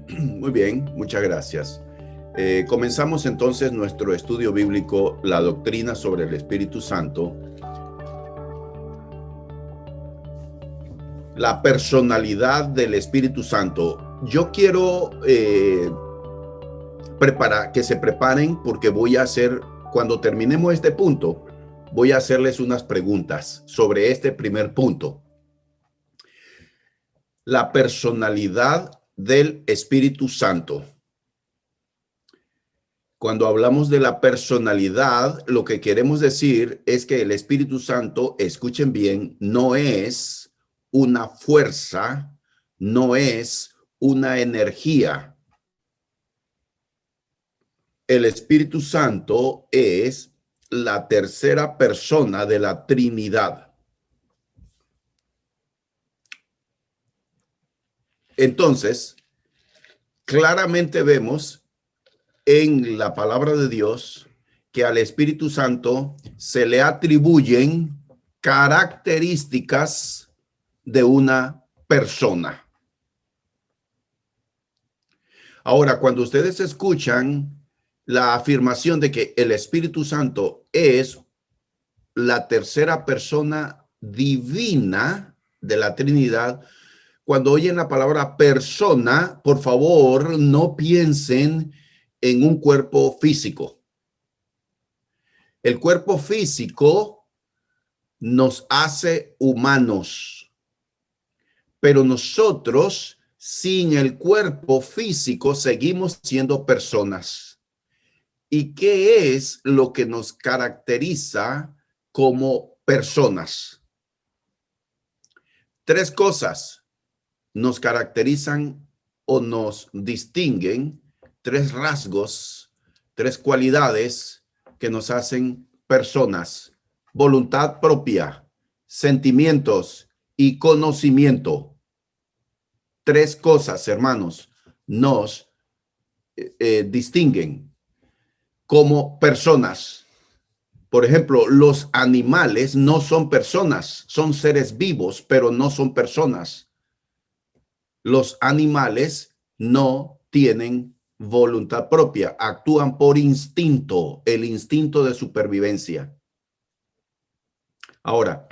Muy bien, muchas gracias. Comenzamos entonces nuestro estudio bíblico, la doctrina sobre el Espíritu Santo, la personalidad del Espíritu Santo. Yo quiero que se preparen porque voy a hacer, cuando terminemos este punto, voy a hacerles unas preguntas sobre este primer punto. La personalidad del Espíritu Santo. Cuando hablamos de la personalidad, lo que queremos decir es que el Espíritu Santo, escuchen bien, no es una fuerza, no es una energía. El Espíritu Santo es la tercera persona de la Trinidad. Entonces, claramente vemos en la palabra de Dios que al Espíritu Santo se le atribuyen características de una persona. Ahora, cuando ustedes escuchan la afirmación de que el Espíritu Santo es la tercera persona divina de la Trinidad, cuando oyen la palabra persona, por favor, no piensen en un cuerpo físico. El cuerpo físico nos hace humanos, pero nosotros sin el cuerpo físico seguimos siendo personas. ¿Y qué es lo que nos caracteriza como personas? Tres cosas nos caracterizan o nos distinguen, tres rasgos, tres cualidades que nos hacen personas: voluntad propia, sentimientos y conocimiento. Tres cosas, hermanos, nos distinguen como personas. Por ejemplo, los animales no son personas, son seres vivos, pero no son personas. Los animales no tienen voluntad propia, actúan por instinto, el instinto de supervivencia. Ahora,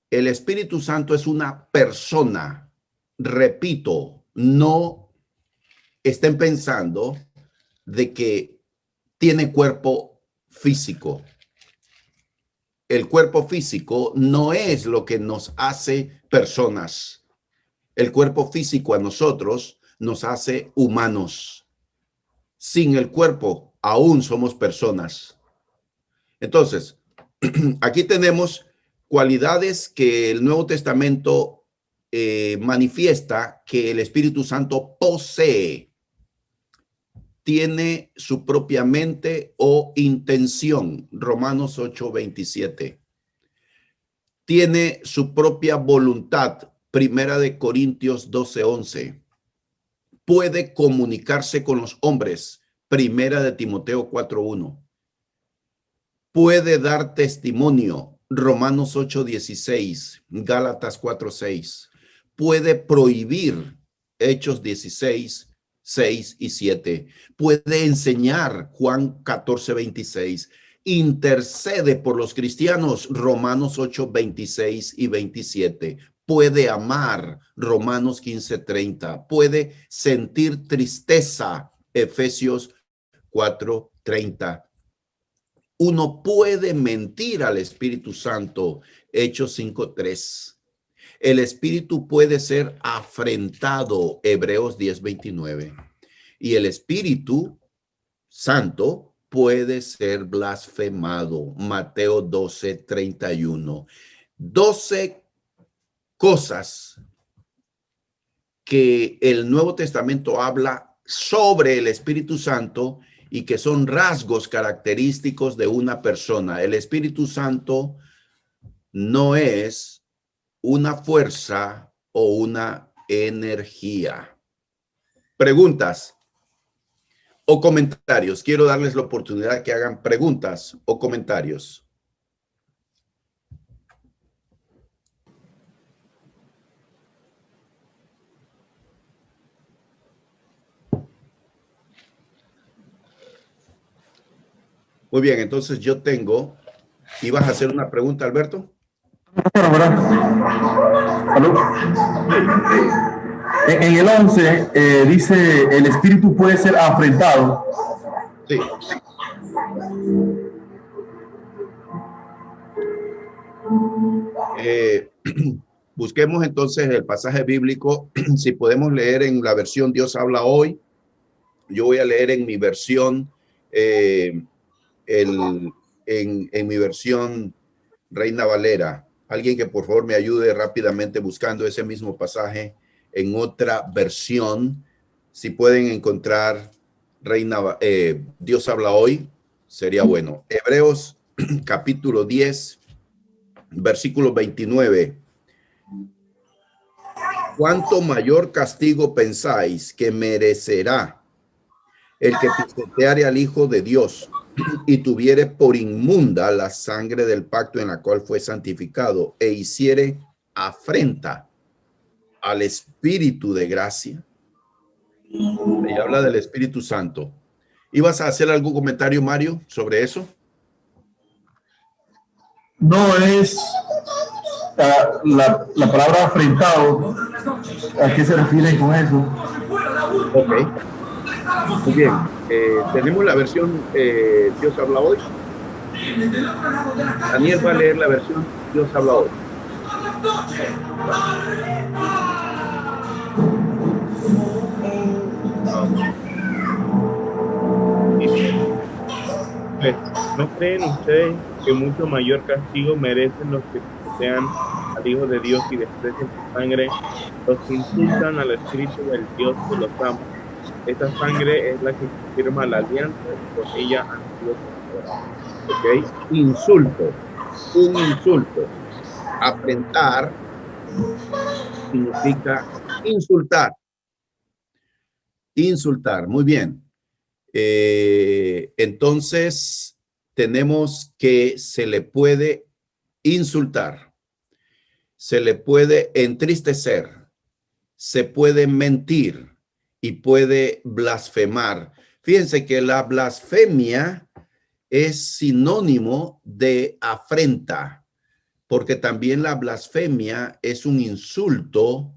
el Espíritu Santo es una persona. Repito, no estén pensando de que tiene cuerpo físico. El cuerpo físico no es lo que nos hace personas. El cuerpo físico a nosotros nos hace humanos. Sin el cuerpo aún somos personas. Entonces, aquí tenemos cualidades que el Nuevo Testamento manifiesta que el Espíritu Santo posee. Tiene su propia mente o intención. Romanos 8:27. Tiene su propia voluntad. Primera de Corintios 12:11. Puede comunicarse con los hombres. Primera de Timoteo 4:1. Puede dar testimonio. Romanos 8:16. Gálatas 4:6. Puede prohibir. Hechos 16:6 y 7. Puede enseñar. Juan 14:26. Intercede por los cristianos. Romanos 8:26 y 27. Puede amar. Romanos 15:30. Puede sentir tristeza. Efesios 4:30. Uno puede mentir al Espíritu Santo. Hechos 5:3. El Espíritu puede ser afrentado. Hebreos 10:29. Y el Espíritu Santo puede ser blasfemado. Mateo 12:31. 12 cosas que el Nuevo Testamento habla sobre el Espíritu Santo y que son rasgos característicos de una persona. El Espíritu Santo no es una fuerza o una energía. Preguntas o comentarios. Quiero darles la oportunidad que hagan preguntas o comentarios. Muy bien, entonces yo tengo, ¿ibas a hacer una pregunta, Alberto? En el 11 dice, el espíritu puede ser afrentado. Sí. Busquemos entonces el pasaje bíblico. Si podemos leer en la versión Dios habla hoy, yo voy a leer en mi versión, en mi versión Reina Valera. Alguien que por favor me ayude rápidamente buscando ese mismo pasaje en otra versión. Si pueden encontrar Dios habla hoy, sería bueno. Hebreos capítulo 10, versículo 29. ¿Cuánto mayor castigo pensáis que merecerá el que pisoteare al Hijo de Dios y tuviere por inmunda la sangre del pacto en la cual fue santificado e hiciere afrenta al Espíritu de gracia? Y habla del Espíritu Santo. ¿Ibas a hacer algún comentario, Mario, sobre eso? No es la palabra afrentado. ¿A qué se refiere con eso? Ok, muy bien. Tenemos la versión Dios habla hoy. Daniel va a leer la versión Dios habla hoy. Pues, ¿no creen ustedes que mucho mayor castigo merecen los que pisotean al Hijo de Dios y desprecian su sangre, los que insultan al Espíritu del Dios que los ama? Esta sangre es la que confirma la alianza y con ella han sido consagrados. Ok, insulto, un insulto. Afrentar significa insultar. Insultar, muy bien. Entonces, tenemos que se le puede insultar, se le puede entristecer, se puede mentir y puede blasfemar. Fíjense que la blasfemia es sinónimo de afrenta, porque también la blasfemia es un insulto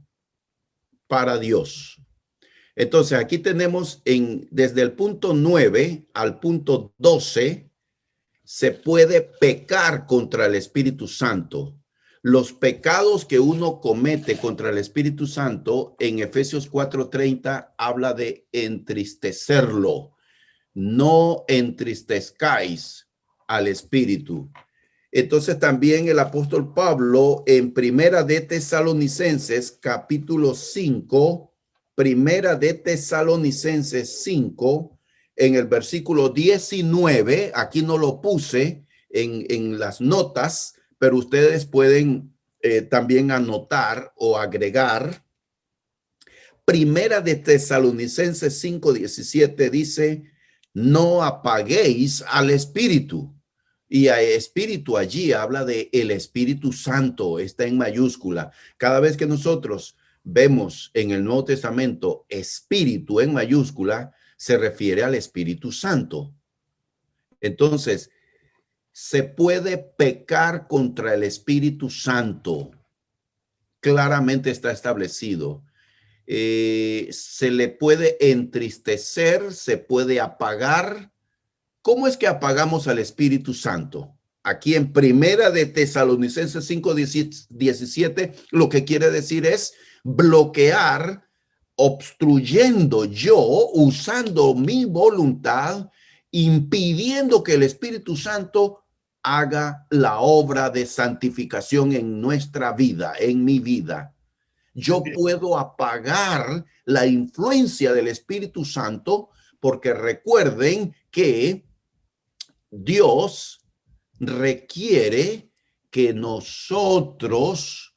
para Dios. Entonces, aquí tenemos desde el punto 9 al punto 12, se puede pecar contra el Espíritu Santo. Los pecados que uno comete contra el Espíritu Santo en Efesios 4:30 habla de entristecerlo. No entristezcáis al Espíritu. Entonces también el apóstol Pablo en Primera de Tesalonicenses capítulo 5, Primera de Tesalonicenses 5, en el versículo 19, aquí no lo puse en las notas, pero ustedes pueden también anotar o agregar. Primera de Tesalonicenses 5:17 dice, no apaguéis al Espíritu. Y a espíritu allí habla de el Espíritu Santo, está en mayúscula. Cada vez que nosotros vemos en el Nuevo Testamento espíritu en mayúscula, se refiere al Espíritu Santo. Entonces, se puede pecar contra el Espíritu Santo. Claramente está establecido. Se le puede entristecer, se puede apagar. ¿Cómo es que apagamos al Espíritu Santo? Aquí en Primera de Tesalonicenses 5:17, lo que quiere decir es bloquear, obstruyendo yo, usando mi voluntad, impidiendo que el Espíritu Santo haga la obra de santificación en nuestra vida, en mi vida. Yo puedo apagar la influencia del Espíritu Santo porque recuerden que Dios requiere que nosotros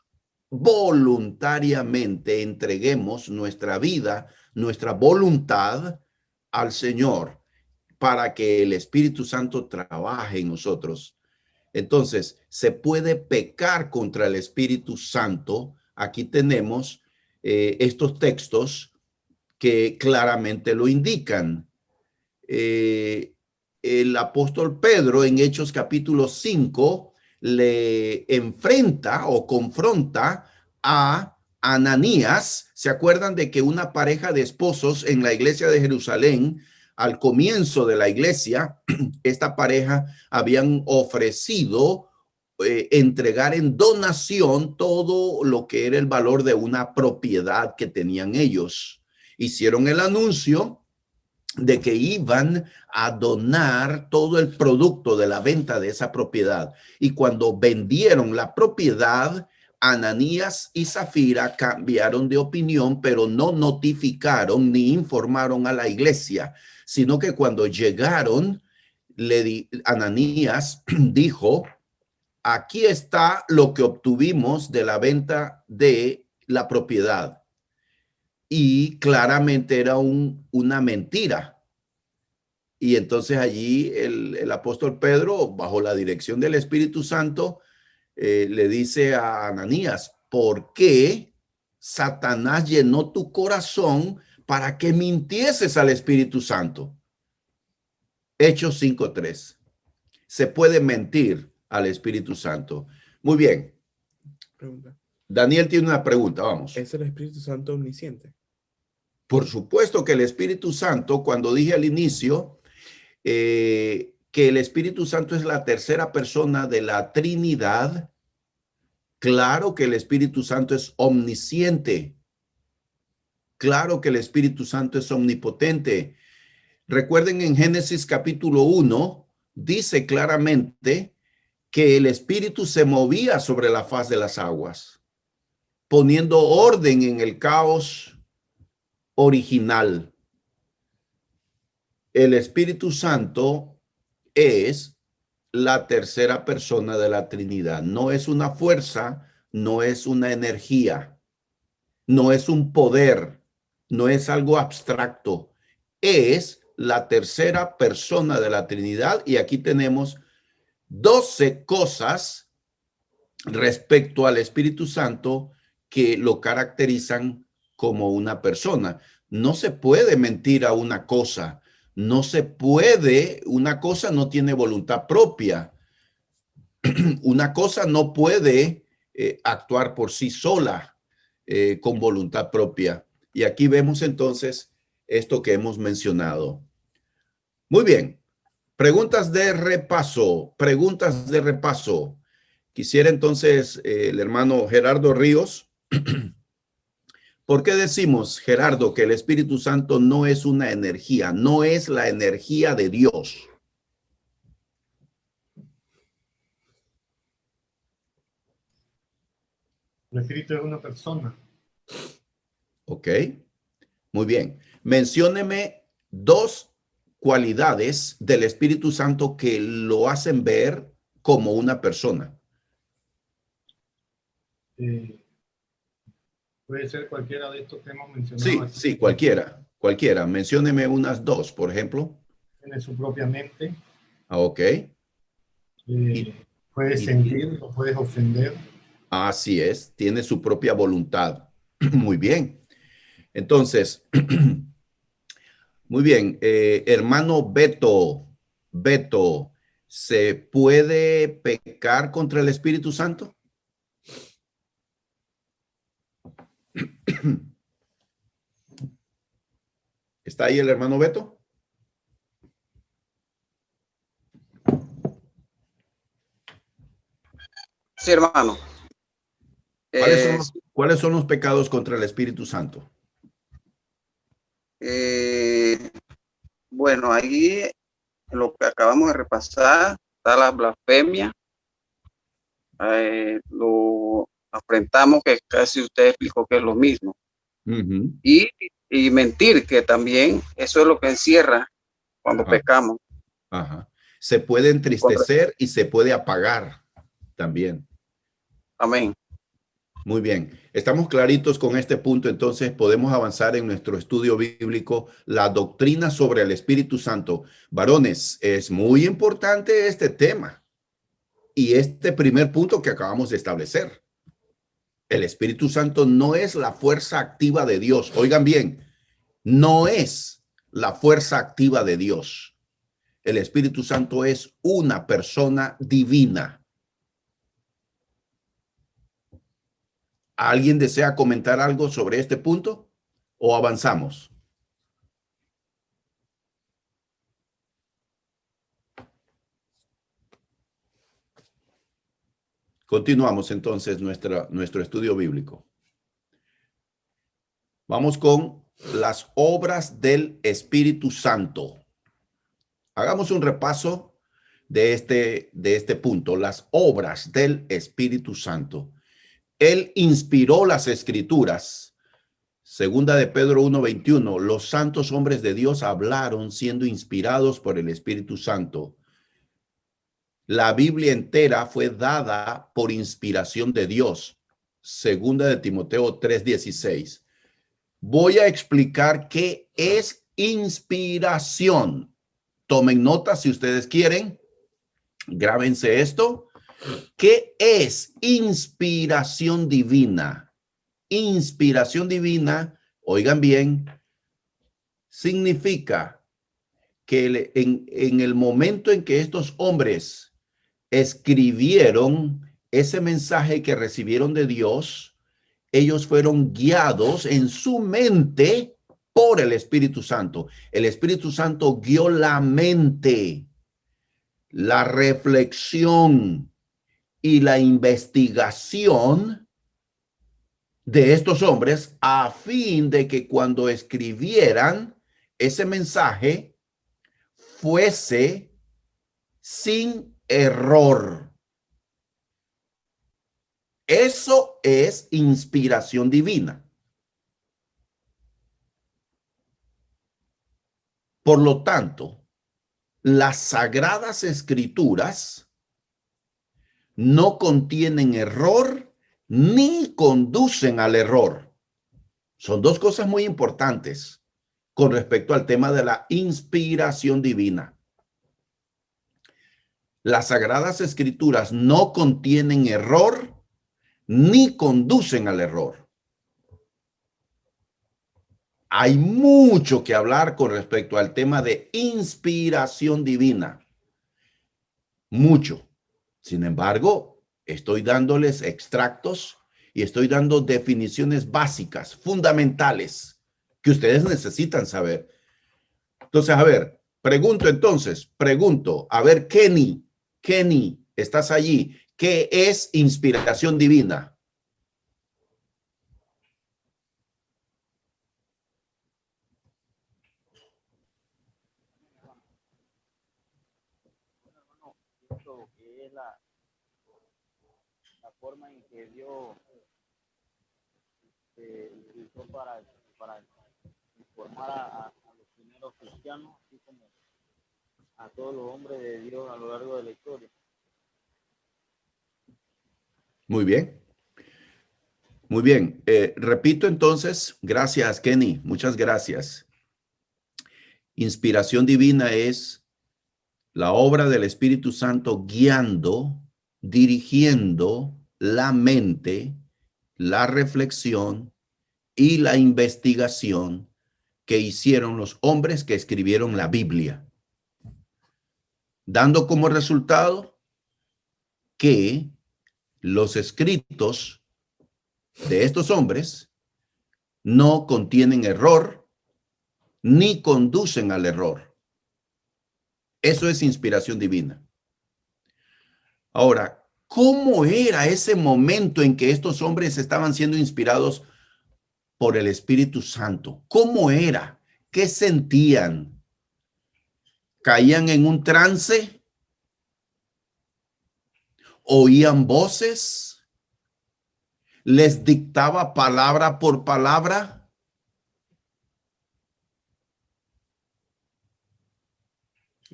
voluntariamente entreguemos nuestra vida, nuestra voluntad al Señor para que el Espíritu Santo trabaje en nosotros. Entonces, se puede pecar contra el Espíritu Santo. Aquí tenemos estos textos que claramente lo indican. el apóstol Pedro en Hechos capítulo 5 le enfrenta o confronta a Ananías. ¿Se acuerdan de que una pareja de esposos en la iglesia de Jerusalén, al comienzo de la iglesia, esta pareja habían ofrecido entregar en donación todo lo que era el valor de una propiedad que tenían ellos? Hicieron el anuncio de que iban a donar todo el producto de la venta de esa propiedad. Y cuando vendieron la propiedad, Ananías y Zafira cambiaron de opinión, pero no notificaron ni informaron a la iglesia, sino que cuando llegaron, Ananías dijo: aquí está lo que obtuvimos de la venta de la propiedad. Y claramente era una mentira. Y entonces allí el apóstol Pedro, bajo la dirección del Espíritu Santo, le dice a Ananías: ¿por qué Satanás llenó tu corazón para que mintieses al Espíritu Santo? Hechos 5:3. Se puede mentir al Espíritu Santo. Muy bien. Pregunta. Daniel tiene una pregunta, vamos. ¿Es el Espíritu Santo omnisciente? Por supuesto que el Espíritu Santo, cuando dije al inicio que el Espíritu Santo es la tercera persona de la Trinidad, claro que el Espíritu Santo es omnisciente. Claro que el Espíritu Santo es omnipotente. Recuerden, en Génesis capítulo 1, dice claramente que el Espíritu se movía sobre la faz de las aguas, poniendo orden en el caos original. El Espíritu Santo es la tercera persona de la Trinidad. No es una fuerza, no es una energía, no es un poder, no es algo abstracto. Es la tercera persona de la Trinidad. Y aquí tenemos 12 cosas respecto al Espíritu Santo que lo caracterizan como una persona. No se puede mentir a una cosa. No se puede, una cosa no tiene voluntad propia. Una cosa no puede actuar por sí sola con voluntad propia. Y aquí vemos entonces esto que hemos mencionado. Muy bien. Preguntas de repaso. Preguntas de repaso. Quisiera entonces el hermano Gerardo Ríos. ¿Por qué decimos, Gerardo, que el Espíritu Santo no es una energía, no es la energía de Dios? El Espíritu es una persona. Ok, muy bien. Mencióneme 2 cualidades del Espíritu Santo que lo hacen ver como una persona. Puede ser cualquiera de estos que hemos mencionado. Sí, cualquiera. Mencióneme unas 2, por ejemplo. Tiene su propia mente. Ok. Puedes sentir, lo puedes ofender. Así es, tiene su propia voluntad. Muy bien. Entonces, muy bien, hermano Beto, ¿se puede pecar contra el Espíritu Santo? ¿Está ahí el hermano Beto? Sí, hermano. ¿Cuáles son los pecados contra el Espíritu Santo? Bueno, ahí lo que acabamos de repasar está la blasfemia. Lo afrontamos, que casi usted explicó que es lo mismo. Uh-huh. Y mentir, que también eso es lo que encierra cuando pecamos. Ajá. Se puede entristecer y se puede apagar también. Amén. Muy bien, estamos claritos con este punto, entonces podemos avanzar en nuestro estudio bíblico, la doctrina sobre el Espíritu Santo. Varones, es muy importante este tema y este primer punto que acabamos de establecer. El Espíritu Santo no es la fuerza activa de Dios. Oigan bien, no es la fuerza activa de Dios. El Espíritu Santo es una persona divina. ¿Alguien desea comentar algo sobre este punto o avanzamos? Continuamos entonces nuestro estudio bíblico. Vamos con las obras del Espíritu Santo. Hagamos un repaso de este punto, las obras del Espíritu Santo. Él inspiró las escrituras. Segunda de Pedro 1:21, los santos hombres de Dios hablaron siendo inspirados por el Espíritu Santo. La Biblia entera fue dada por inspiración de Dios. Segunda de Timoteo 3:16. Voy a explicar qué es inspiración. Tomen nota si ustedes quieren. Grábense esto. ¿Qué es inspiración divina? Inspiración divina, oigan bien, significa que en el momento en que estos hombres escribieron ese mensaje que recibieron de Dios, ellos fueron guiados en su mente por el Espíritu Santo. El Espíritu Santo guió la mente, la reflexión y la investigación de estos hombres a fin de que cuando escribieran ese mensaje fuese sin error. Eso es inspiración divina. Por lo tanto, las sagradas escrituras no contienen error ni conducen al error. Son dos cosas muy importantes con respecto al tema de la inspiración divina. Las sagradas escrituras no contienen error ni conducen al error. Hay mucho que hablar con respecto al tema de inspiración divina. Mucho. Sin embargo, estoy dándoles extractos y estoy dando definiciones básicas, fundamentales, que ustedes necesitan saber. Entonces, a ver, pregunto, a ver, Kenny, ¿estás allí? ¿Qué es inspiración divina? Que es la forma en que Dios utilizó para informar a los primeros cristianos, así como a todos los hombres de Dios a lo largo de la historia. Muy bien. Muy bien. Repito entonces, gracias, Kenny. Muchas gracias. Inspiración divina es la obra del Espíritu Santo guiando, dirigiendo la mente, la reflexión y la investigación que hicieron los hombres que escribieron la Biblia, dando como resultado que los escritos de estos hombres no contienen error ni conducen al error. Eso es inspiración divina. Ahora, ¿cómo era ese momento en que estos hombres estaban siendo inspirados por el Espíritu Santo? ¿Cómo era? ¿Qué sentían? ¿Caían en un trance? ¿Oían voces? ¿Les dictaba palabra por palabra?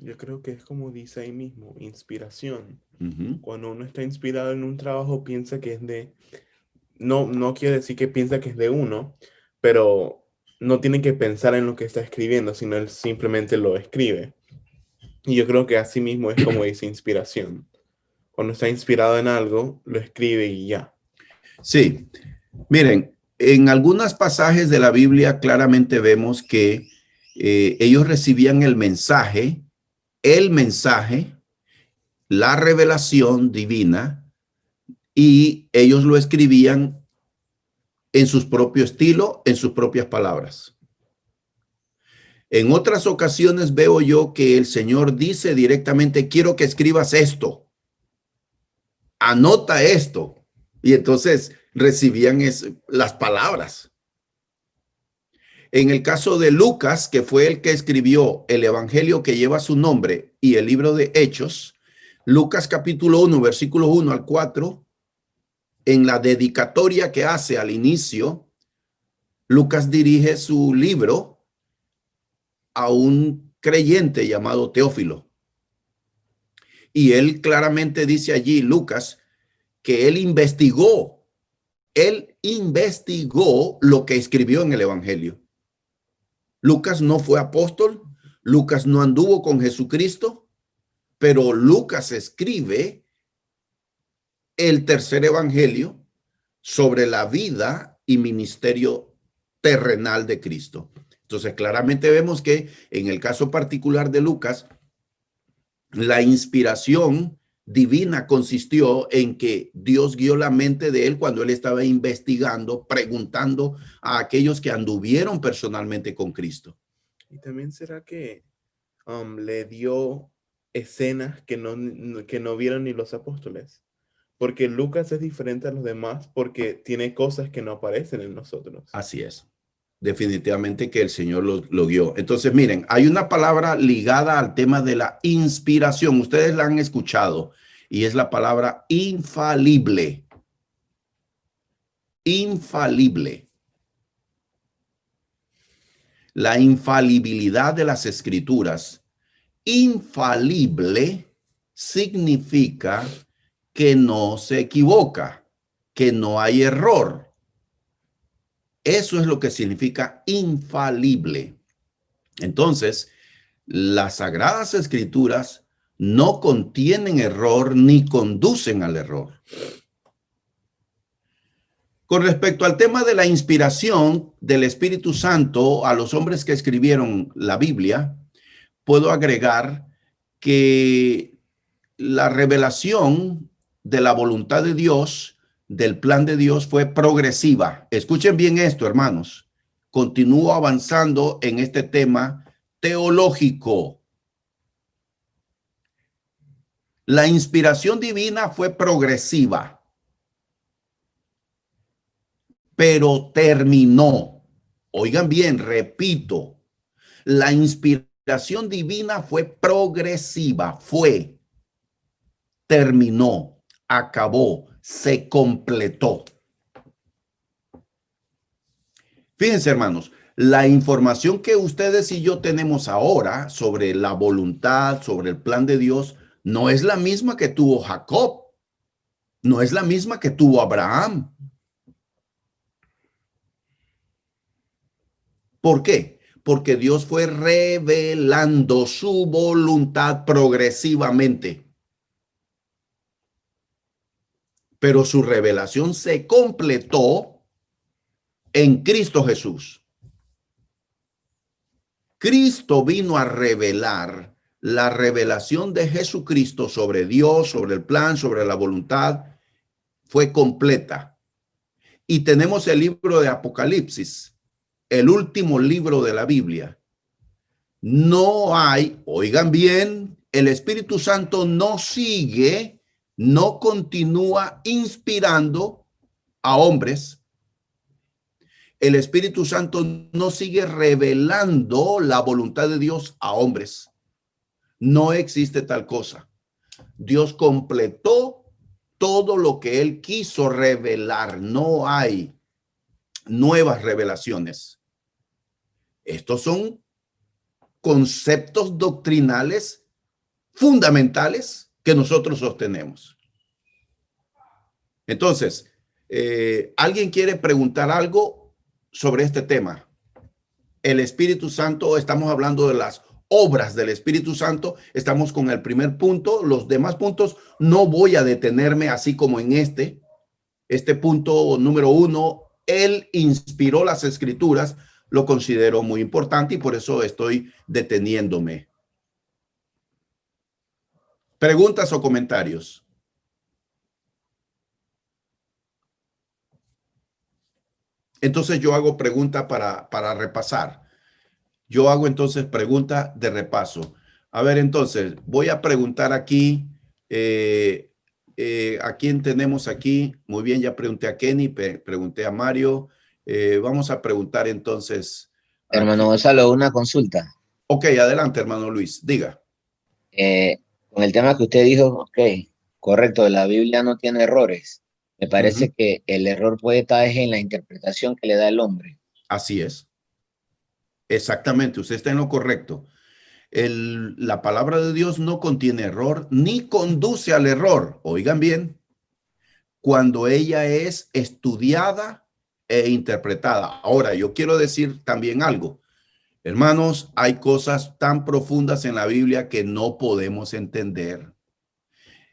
Yo creo que es como dice ahí mismo, inspiración. Uh-huh. Cuando uno está inspirado en un trabajo, piensa que es de... No quiere decir que piensa que es de uno, pero no tiene que pensar en lo que está escribiendo, sino él simplemente lo escribe. Y yo creo que así mismo es como dice inspiración. Cuando está inspirado en algo, lo escribe y ya. Sí. Miren, en algunos pasajes de la Biblia claramente vemos que ellos recibían el mensaje el mensaje, la revelación divina, y ellos lo escribían en su propio estilo, en sus propias palabras. En otras ocasiones veo yo que el Señor dice directamente, quiero que escribas esto, anota esto. Y entonces recibían las palabras. En el caso de Lucas, que fue el que escribió el evangelio que lleva su nombre y el libro de Hechos, Lucas capítulo 1, versículos 1 al 4, en la dedicatoria que hace al inicio, Lucas dirige su libro a un creyente llamado Teófilo. Y él claramente dice allí, Lucas, que él investigó lo que escribió en el evangelio. Lucas no fue apóstol, Lucas no anduvo con Jesucristo, pero Lucas escribe el tercer evangelio sobre la vida y ministerio terrenal de Cristo. Entonces, claramente vemos que en el caso particular de Lucas, la inspiración divina consistió en que Dios guió la mente de él cuando él estaba investigando, preguntando a aquellos que anduvieron personalmente con Cristo. ¿Y también será que le dio escenas que no vieron ni los apóstoles? Porque Lucas es diferente a los demás porque tiene cosas que no aparecen en nosotros. Así es. Definitivamente que el Señor lo guió. Entonces, miren, hay una palabra ligada al tema de la inspiración. Ustedes la han escuchado y es la palabra infalible. Infalible. La infalibilidad de las escrituras. Infalible significa que no se equivoca, que no hay error. Eso es lo que significa infalible. Entonces, las Sagradas Escrituras no contienen error ni conducen al error. Con respecto al tema de la inspiración del Espíritu Santo a los hombres que escribieron la Biblia, puedo agregar que la revelación de la voluntad de Dios, del plan de Dios, fue progresiva. Escuchen bien esto, hermanos. Continúo avanzando en este tema teológico. La inspiración divina fue progresiva, pero terminó. Oigan bien, repito, la inspiración divina fue progresiva, terminó, acabó, se completó. Fíjense, hermanos, la información que ustedes y yo tenemos ahora sobre la voluntad, sobre el plan de Dios, no es la misma que tuvo Jacob, no es la misma que tuvo Abraham. ¿Por qué? Porque Dios fue revelando su voluntad progresivamente. Pero su revelación se completó en Cristo Jesús. Cristo vino a revelar la revelación de Jesucristo sobre Dios, sobre el plan, sobre la voluntad, fue completa. Y tenemos el libro de Apocalipsis, el último libro de la Biblia. No hay, oigan bien, el Espíritu Santo no sigue, no continúa inspirando a hombres. El Espíritu Santo no sigue revelando la voluntad de Dios a hombres. No existe tal cosa. Dios completó todo lo que él quiso revelar. No hay nuevas revelaciones. Estos son conceptos doctrinales fundamentales que nosotros sostenemos. Entonces, ¿alguien quiere preguntar algo sobre este tema? El Espíritu Santo, estamos hablando de las obras del Espíritu Santo, estamos con el primer punto. Los demás puntos no voy a detenerme, así como en este punto número 1, él inspiró las escrituras, lo considero muy importante y por eso estoy deteniéndome. ¿Preguntas o comentarios? Entonces yo hago pregunta para repasar. Yo hago entonces pregunta de repaso. A ver, entonces, voy a preguntar aquí, ¿a quién tenemos aquí? Muy bien, ya pregunté a Kenny, pregunté a Mario. Vamos a preguntar entonces. Hermano Gonzalo, una consulta. Ok, adelante, hermano Luis, diga. Con el tema que usted dijo, ok, correcto, la Biblia no tiene errores. Me parece que el error puede estar en la interpretación que le da el hombre. Así es. Exactamente, usted está en lo correcto. La palabra de Dios no contiene error ni conduce al error. Oigan bien, cuando ella es estudiada e interpretada. Ahora, yo quiero decir también algo. Hermanos, hay cosas tan profundas en la Biblia que no podemos entender.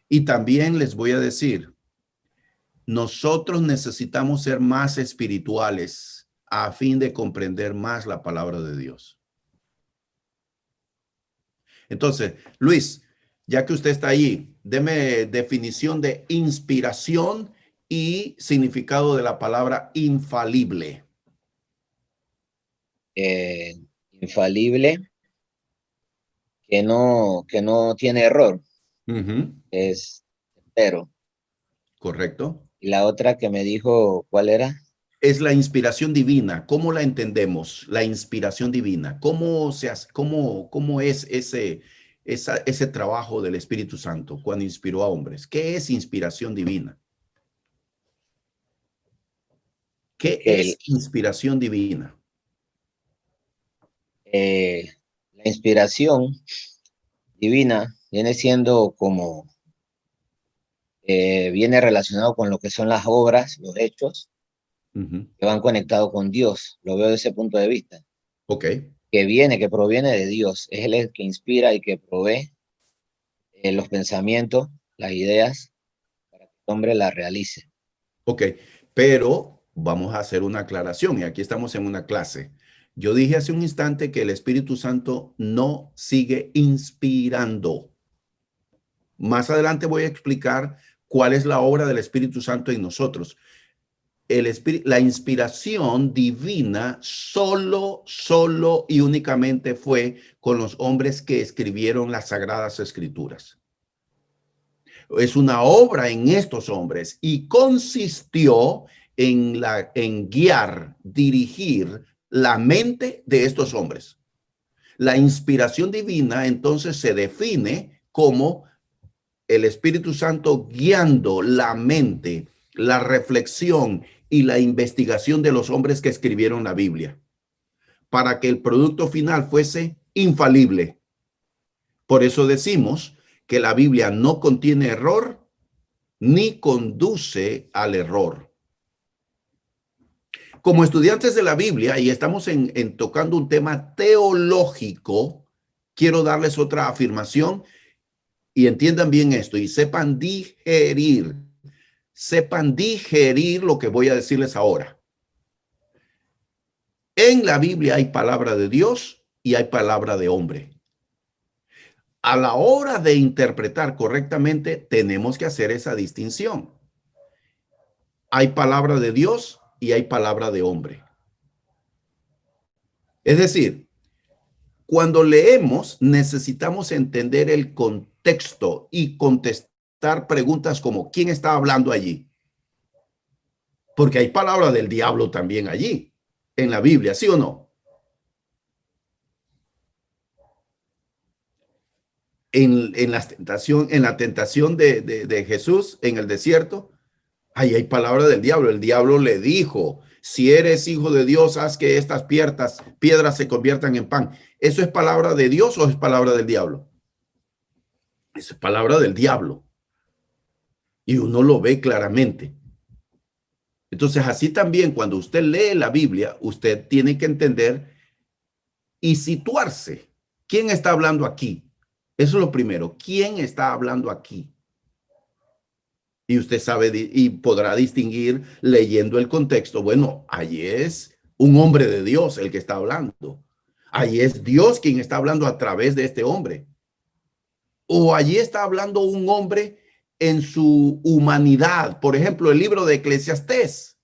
Y también les voy a decir, nosotros necesitamos ser más espirituales a fin de comprender más la palabra de Dios. Entonces, Luis, ya que usted está allí, deme definición de inspiración y significado de la palabra infalible. Infalible, que no tiene error, es entero. Correcto. Y la otra que me dijo, ¿cuál era? Es la inspiración divina. ¿Cómo la entendemos? La inspiración divina. ¿Cómo se hace, cómo es ese trabajo del Espíritu Santo cuando inspiró a hombres? ¿Qué es inspiración divina? ¿Qué es inspiración divina? La inspiración divina viene siendo como, viene relacionado con lo que son las obras, los hechos, que van conectados con Dios. Lo veo desde ese punto de vista. Ok. Que proviene de Dios. Es Él el que inspira y que provee los pensamientos, las ideas, para que el hombre las realice. Ok, pero vamos a hacer una aclaración y aquí estamos en una clase. Yo dije hace un instante que el Espíritu Santo no sigue inspirando. Más adelante voy a explicar cuál es la obra del Espíritu Santo en nosotros. La inspiración divina solo y únicamente fue con los hombres que escribieron las Sagradas Escrituras. Es una obra en estos hombres y consistió en guiar, dirigir la mente de estos hombres. La inspiración divina entonces se define como el Espíritu Santo guiando la mente, la reflexión y la investigación de los hombres que escribieron la Biblia para que el producto final fuese infalible. Por eso decimos que la Biblia no contiene error ni conduce al error. Como estudiantes de la Biblia, y estamos tocando un tema teológico, quiero darles otra afirmación y entiendan bien esto y sepan digerir lo que voy a decirles ahora. En la Biblia hay palabra de Dios y hay palabra de hombre. A la hora de interpretar correctamente, tenemos que hacer esa distinción. Hay palabra de Dios y hay palabra de hombre. Es decir, cuando leemos, necesitamos entender el contexto y contestar preguntas como ¿quién está hablando allí? Porque hay palabra del diablo también allí, en la Biblia, ¿sí o no? En la tentación de Jesús en el desierto, ahí hay palabra del diablo. El diablo le dijo, si eres hijo de Dios, haz que estas piedras se conviertan en pan. ¿Eso es palabra de Dios o es palabra del diablo? Es palabra del diablo. Y uno lo ve claramente. Entonces, así también cuando usted lee la Biblia, usted tiene que entender y situarse. ¿Quién está hablando aquí? Eso es lo primero. ¿Quién está hablando aquí? Y usted sabe y podrá distinguir leyendo el contexto. Bueno, allí es un hombre de Dios el que está hablando. Allí es Dios quien está hablando a través de este hombre. O allí está hablando un hombre en su humanidad. Por ejemplo, el libro de Eclesiastés.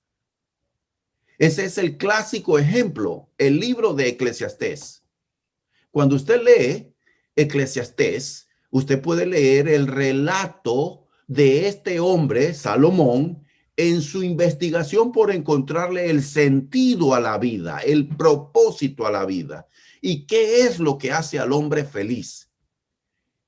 Ese es el clásico ejemplo, el libro de Eclesiastés. Cuando usted lee Eclesiastés, usted puede leer el relato de este hombre, Salomón, en su investigación por encontrarle el sentido a la vida, el propósito a la vida. ¿Y qué es lo que hace al hombre feliz?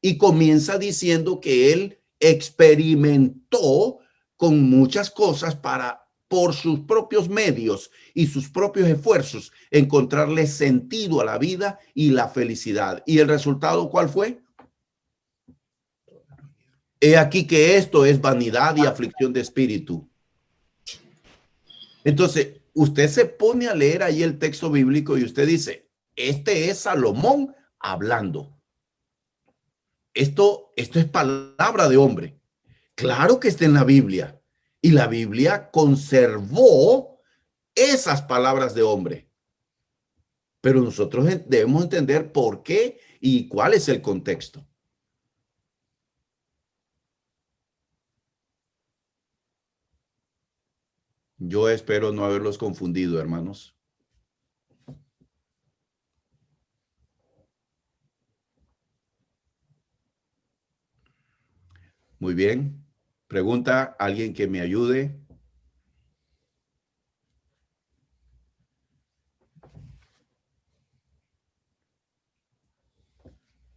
Y comienza diciendo que él experimentó con muchas cosas para, por sus propios medios y sus propios esfuerzos, encontrarle sentido a la vida y la felicidad. ¿Y el resultado cuál fue? He aquí que esto es vanidad y aflicción de espíritu. Entonces, usted se pone a leer ahí el texto bíblico y usted dice, este es Salomón hablando. Esto es palabra de hombre. Claro que está en la Biblia. Y la Biblia conservó esas palabras de hombre. Pero nosotros debemos entender por qué y cuál es el contexto. Yo espero no haberlos confundido, hermanos. Muy bien. Pregunta, alguien que me ayude.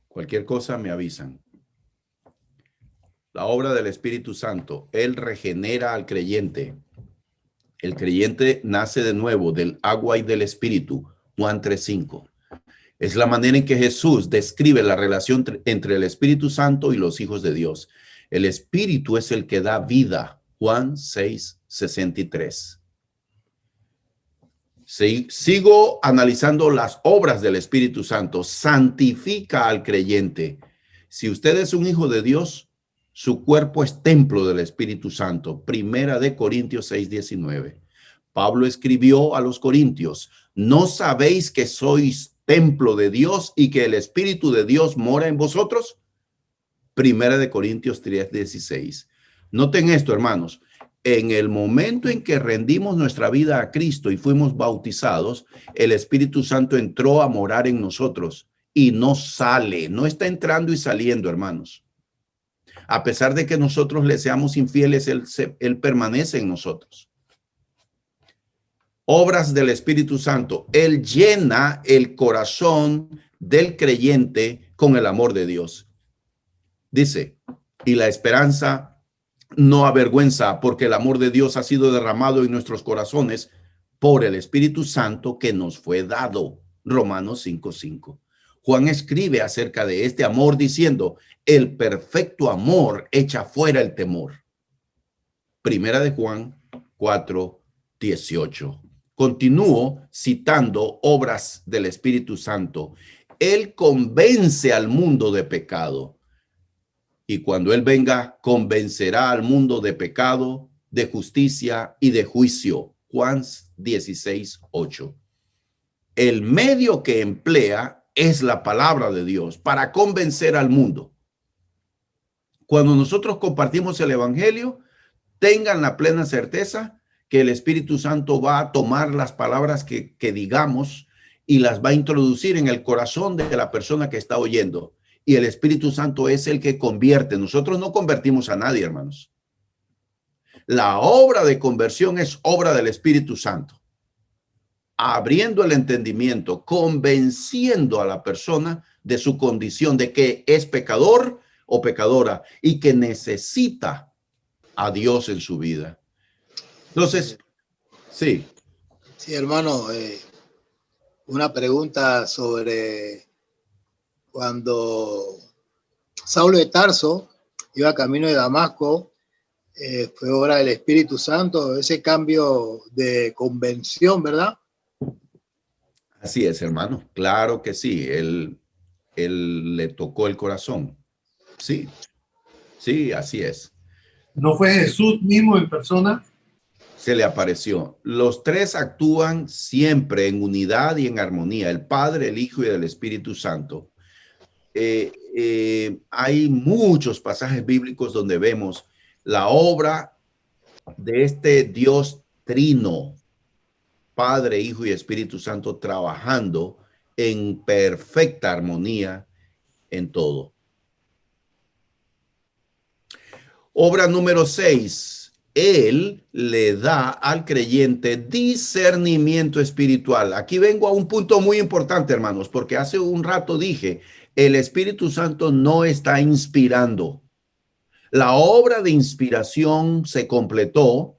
Cualquier cosa me avisan. La obra del Espíritu Santo, Él regenera al creyente. El creyente nace de nuevo del agua y del Espíritu. Juan 3:5. Es la manera en que Jesús describe la relación entre el Espíritu Santo y los hijos de Dios. El Espíritu es el que da vida. Juan 6:63. Sigo analizando las obras del Espíritu Santo. Santifica al creyente. Si usted es un hijo de Dios, su cuerpo es templo del Espíritu Santo. Primera de Corintios 6:19. Pablo escribió a los corintios, ¿no sabéis que sois templo de Dios y que el Espíritu de Dios mora en vosotros? Primera de Corintios 3:16. Noten esto, hermanos. En el momento en que rendimos nuestra vida a Cristo y fuimos bautizados, el Espíritu Santo entró a morar en nosotros y no sale, no está entrando y saliendo, hermanos. A pesar de que nosotros le seamos infieles, él permanece en nosotros. Obras del Espíritu Santo. Él llena el corazón del creyente con el amor de Dios. Dice, y la esperanza no avergüenza, porque el amor de Dios ha sido derramado en nuestros corazones por el Espíritu Santo que nos fue dado. Romanos 5:5. Juan escribe acerca de este amor diciendo, el perfecto amor echa fuera el temor. Primera de Juan 4:18. Continúo citando obras del Espíritu Santo. Él convence al mundo de pecado. Y cuando Él venga, convencerá al mundo de pecado, de justicia y de juicio. Juan 16:8. El medio que emplea es la palabra de Dios para convencer al mundo. Cuando nosotros compartimos el evangelio, tengan la plena certeza que el Espíritu Santo va a tomar las palabras que digamos y las va a introducir en el corazón de la persona que está oyendo. Y el Espíritu Santo es el que convierte. Nosotros no convertimos a nadie, hermanos. La obra de conversión es obra del Espíritu Santo. Abriendo el entendimiento, convenciendo a la persona de su condición, de que es pecador o pecadora y que necesita a Dios en su vida. Entonces, sí. Sí, hermano, una pregunta sobre cuando Saulo de Tarso iba camino de Damasco, fue obra del Espíritu Santo, ese cambio de convención, ¿verdad? Así es, hermano. Claro que sí. Él le tocó el corazón. Sí, sí, así es. ¿No fue Jesús mismo en persona? Se le apareció. Los tres actúan siempre en unidad y en armonía, el Padre, el Hijo y el Espíritu Santo. hay muchos pasajes bíblicos donde vemos la obra de este Dios trino, Padre, Hijo y Espíritu Santo, trabajando en perfecta armonía en todo. Obra número 6. Él le da al creyente discernimiento espiritual. Aquí vengo a un punto muy importante, hermanos, porque hace un rato dije, el Espíritu Santo no está inspirando. La obra de inspiración se completó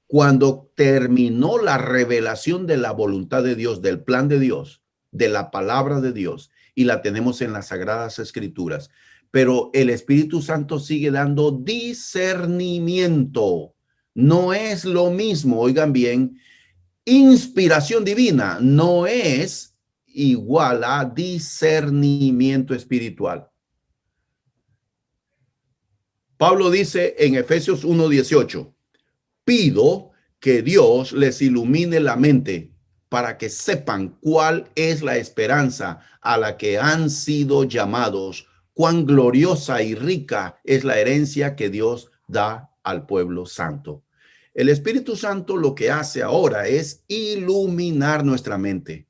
cuando terminó la revelación de la voluntad de Dios, del plan de Dios, de la palabra de Dios, y la tenemos en las Sagradas Escrituras. Pero el Espíritu Santo sigue dando discernimiento. No es lo mismo, oigan bien, inspiración divina no es igual a discernimiento espiritual. Pablo dice en Efesios 1:18, pido que Dios les ilumine la mente para que sepan cuál es la esperanza a la que han sido llamados, cuán gloriosa y rica es la herencia que Dios da al pueblo santo. El Espíritu Santo lo que hace ahora es iluminar nuestra mente,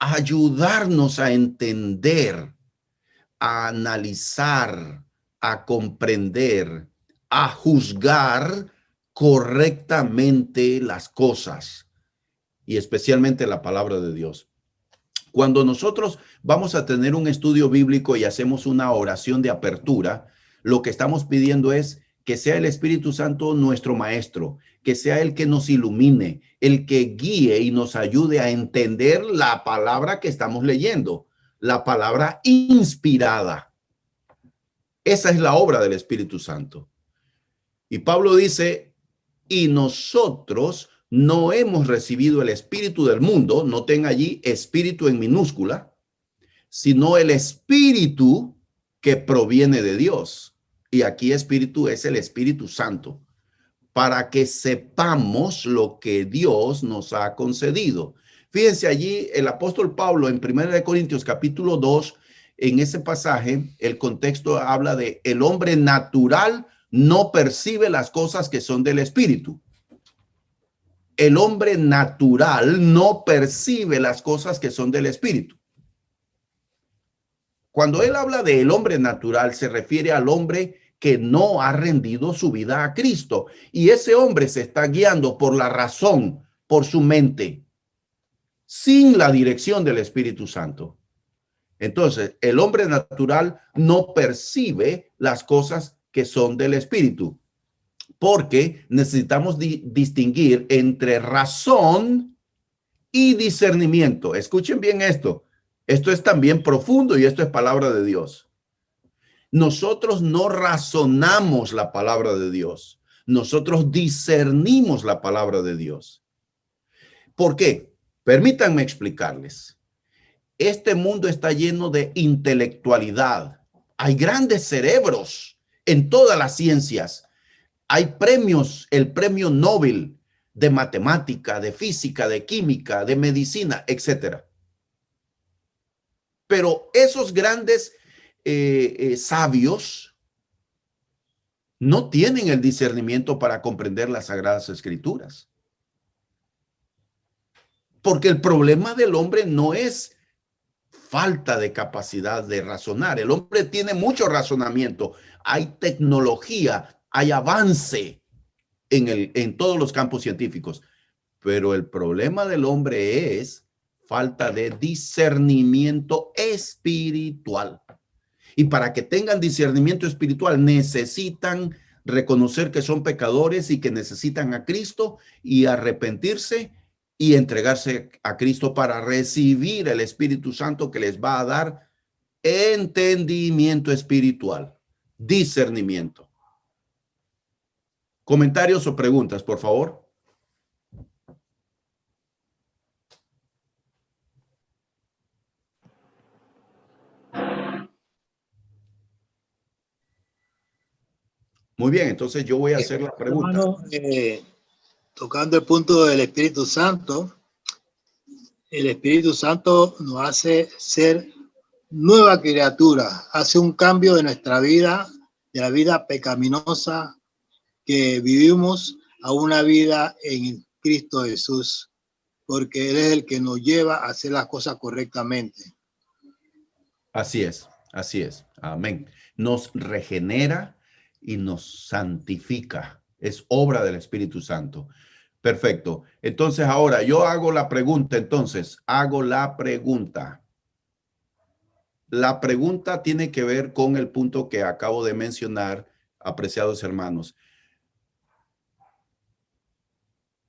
ayudarnos a entender, a analizar, a comprender, a juzgar correctamente las cosas y especialmente la palabra de Dios. Cuando nosotros vamos a tener un estudio bíblico y hacemos una oración de apertura, lo que estamos pidiendo es que sea el Espíritu Santo nuestro maestro, que sea el que nos ilumine, el que guíe y nos ayude a entender la palabra que estamos leyendo, la palabra inspirada. Esa es la obra del Espíritu Santo. Y Pablo dice, y nosotros no hemos recibido el espíritu del mundo, noten allí espíritu en minúscula, sino el espíritu que proviene de Dios. Y aquí espíritu es el Espíritu Santo, para que sepamos lo que Dios nos ha concedido. Fíjense allí el apóstol Pablo en 1 Corintios capítulo 2, en ese pasaje, el contexto habla de el hombre natural no percibe las cosas que son del espíritu. El hombre natural no percibe las cosas que son del espíritu. Cuando él habla de el hombre natural, se refiere al hombre que no ha rendido su vida a Cristo. Y ese hombre se está guiando por la razón, por su mente, sin la dirección del Espíritu Santo. Entonces, el hombre natural no percibe las cosas que son del espíritu, porque necesitamos distinguir entre razón y discernimiento. Escuchen bien esto. Esto es también profundo y esto es palabra de Dios. Nosotros no razonamos la palabra de Dios. Nosotros discernimos la palabra de Dios. ¿Por qué? Permítanme explicarles. Este mundo está lleno de intelectualidad. Hay grandes cerebros en todas las ciencias. Hay premios, el premio Nobel de matemática, de física, de química, de medicina, etcétera. Pero esos grandes sabios no tienen el discernimiento para comprender las Sagradas Escrituras. Porque el problema del hombre no es falta de capacidad de razonar. El hombre tiene mucho razonamiento. Hay tecnología, hay avance en todos los campos científicos. Pero el problema del hombre es falta de discernimiento espiritual. Y para que tengan discernimiento espiritual necesitan reconocer que son pecadores y que necesitan a Cristo y arrepentirse y entregarse a Cristo para recibir el Espíritu Santo que les va a dar entendimiento espiritual, discernimiento. ¿Comentarios o preguntas, por favor? Muy bien, entonces yo voy a hacer la pregunta. Hermano, tocando el punto del Espíritu Santo, el Espíritu Santo nos hace ser nueva criatura, hace un cambio de nuestra vida, de la vida pecaminosa que vivimos a una vida en Cristo Jesús, porque Él es el que nos lleva a hacer las cosas correctamente. Así es, así es. Amén. Nos regenera y nos santifica. Es obra del Espíritu Santo. Perfecto. Entonces ahora yo hago la pregunta. La pregunta tiene que ver con el punto que acabo de mencionar, apreciados hermanos.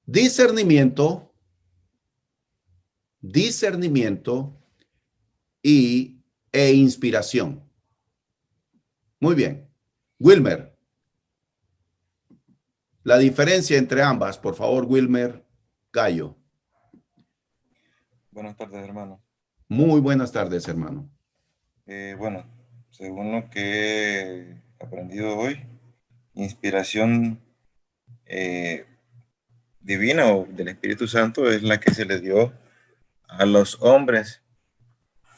Discernimiento e inspiración. Muy bien. Wilmer, la diferencia entre ambas, por favor, Wilmer Gallo. Buenas tardes, hermano. Muy buenas tardes, hermano. Bueno, según lo que he aprendido hoy, inspiración divina o del Espíritu Santo es la que se le dio a los hombres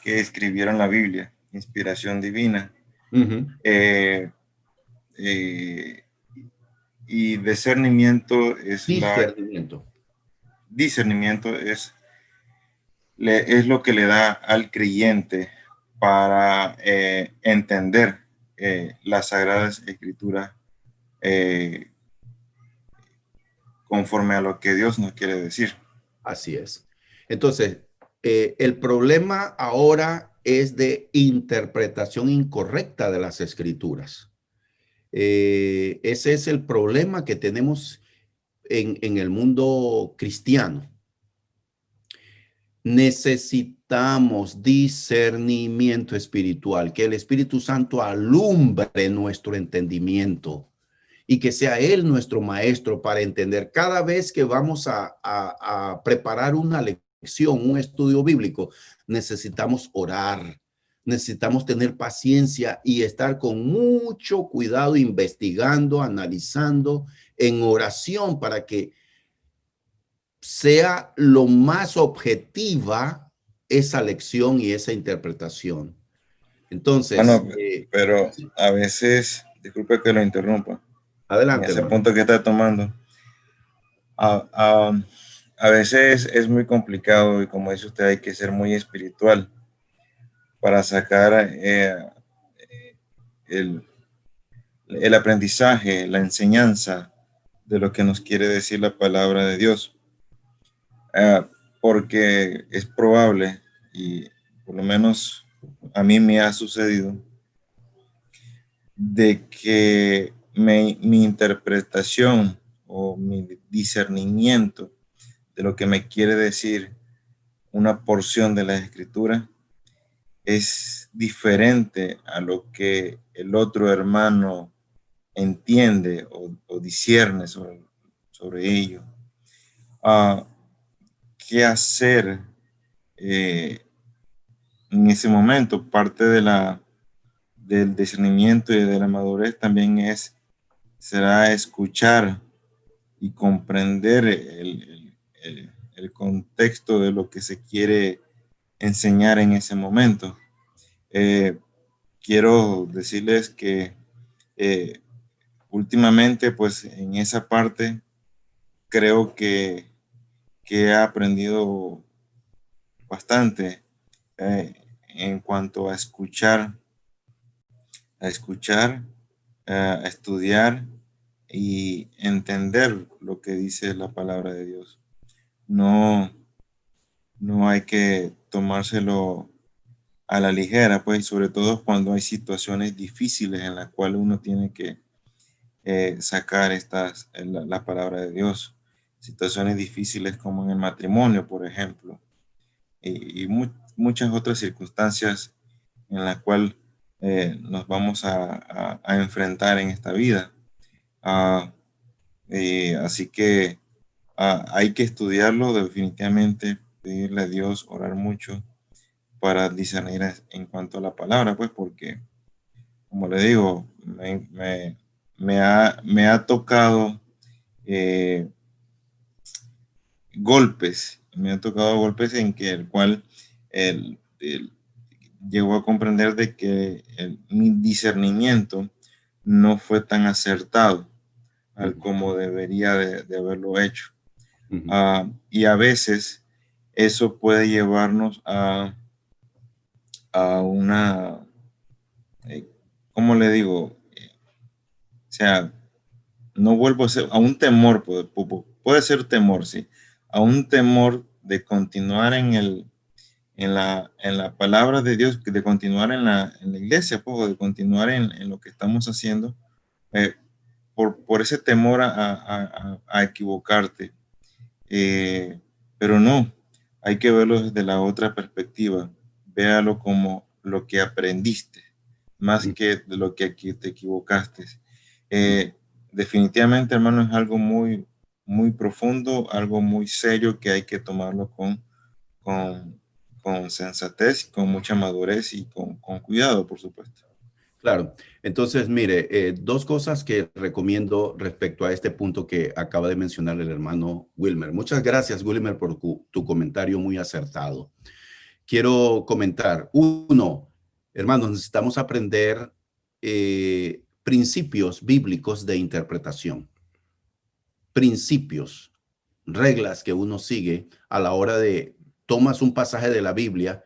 que escribieron la Biblia, inspiración divina. Uh-huh. Y discernimiento es discernimiento es lo que le da al creyente para entender las Sagradas Escrituras conforme a lo que Dios nos quiere decir. Así es. Entonces, el problema ahora es de interpretación incorrecta de las Escrituras. Ese es el problema que tenemos en el mundo cristiano. Necesitamos discernimiento espiritual, que el Espíritu Santo alumbre nuestro entendimiento y que sea Él nuestro maestro para entender. Cada vez que vamos a preparar una lección, un estudio bíblico, necesitamos orar, necesitamos tener paciencia y estar con mucho cuidado investigando, analizando en oración para que sea lo más objetiva esa lección y esa interpretación. Entonces, bueno, pero a veces, disculpe que lo interrumpa. Adelante. En ese punto que está tomando, a veces es muy complicado y como dice usted, hay que ser muy espiritual para sacar el aprendizaje, la enseñanza de lo que nos quiere decir la palabra de Dios. Porque es probable, y por lo menos a mí me ha sucedido, de que mi interpretación o mi discernimiento de lo que me quiere decir una porción de la escritura es diferente a lo que el otro hermano entiende o discierne sobre ello. ¿Qué hacer en ese momento? Parte del discernimiento y de la madurez también será escuchar y comprender el contexto de lo que se quiere enseñar en ese momento. Quiero decirles que últimamente, pues en esa parte, creo que he aprendido bastante en cuanto a escuchar, a estudiar y entender lo que dice la palabra de Dios. No hay que tomárselo a la ligera, pues, sobre todo cuando hay situaciones difíciles en las cuales uno tiene que sacar la palabra de Dios. Situaciones difíciles como en el matrimonio, por ejemplo, y muchas otras circunstancias en las cuales nos vamos a enfrentar en esta vida. Así que hay que estudiarlo definitivamente, pedirle a Dios, orar mucho para discernir en cuanto a la palabra, pues porque, como le digo, me ha tocado golpes en que el cual llegó a comprender de que mi discernimiento no fue tan acertado al como debería de haberlo hecho. Y a veces eso puede llevarnos a una, ¿cómo le digo? O sea, no vuelvo a ser, a un temor, puede ser temor, sí, a un temor de continuar en la palabra de Dios, de continuar en la iglesia, pues, de continuar en lo que estamos haciendo, por ese temor a equivocarte. Pero no, hay que verlo desde la otra perspectiva. Véalo como lo que aprendiste, más que de lo que aquí te equivocaste. Definitivamente, hermano, es algo muy, muy profundo, algo muy serio que hay que tomarlo con sensatez, con mucha madurez y con cuidado, por supuesto. Claro. Entonces, mire, dos cosas que recomiendo respecto a este punto que acaba de mencionar el hermano Wilmer. Muchas gracias, Wilmer, por tu comentario muy acertado. Quiero comentar, uno, hermanos, necesitamos aprender principios bíblicos de interpretación. Principios, reglas que uno sigue a la hora de tomas un pasaje de la Biblia.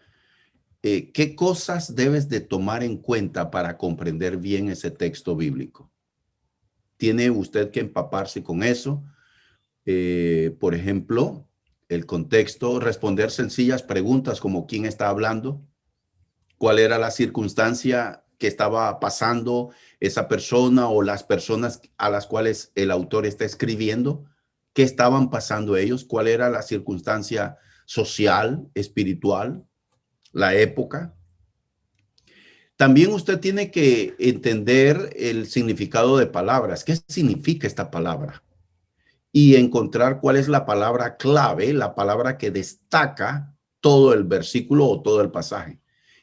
¿Qué cosas debes de tomar en cuenta para comprender bien ese texto bíblico? Tiene usted que empaparse con eso. Por ejemplo, el contexto, responder sencillas preguntas como quién está hablando, cuál era la circunstancia que estaba pasando esa persona o las personas a las cuales el autor está escribiendo, qué estaban pasando ellos, cuál era la circunstancia social, espiritual, la época. También usted tiene que entender el significado de palabras. ¿Qué significa esta palabra? Y encontrar cuál es la palabra clave, la palabra que destaca todo el versículo o todo el pasaje.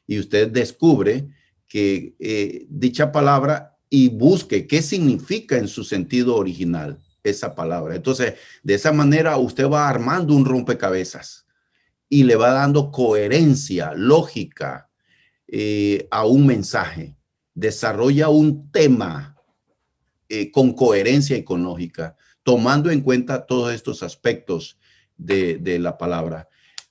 Y usted descubre que dicha palabra y busque qué significa en su sentido original esa palabra. Entonces, de esa manera usted va armando un rompecabezas y le va dando coherencia, lógica, a un mensaje, desarrolla un tema con coherencia y con lógica, tomando en cuenta todos estos aspectos de la palabra.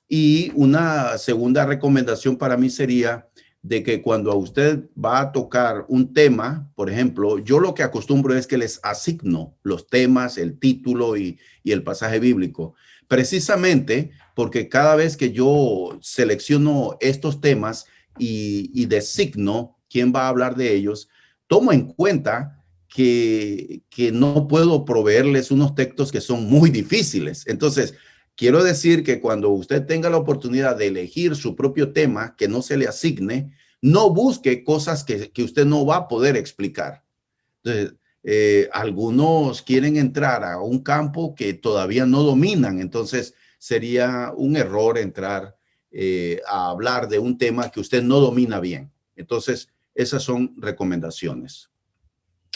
Y una segunda recomendación para mí sería de que cuando a usted va a tocar un tema, por ejemplo, yo lo que acostumbro es que les asigno los temas, el título y el pasaje bíblico, precisamente porque cada vez que yo selecciono estos temas, y designo quién va a hablar de ellos, tomo en cuenta que no puedo proveerles unos textos que son muy difíciles. Entonces, quiero decir que cuando usted tenga la oportunidad de elegir su propio tema, que no se le asigne, no busque cosas que usted no va a poder explicar. Entonces, algunos quieren entrar a un campo que todavía no dominan, entonces sería un error entrar a hablar de un tema que usted no domina bien. Entonces, esas son recomendaciones.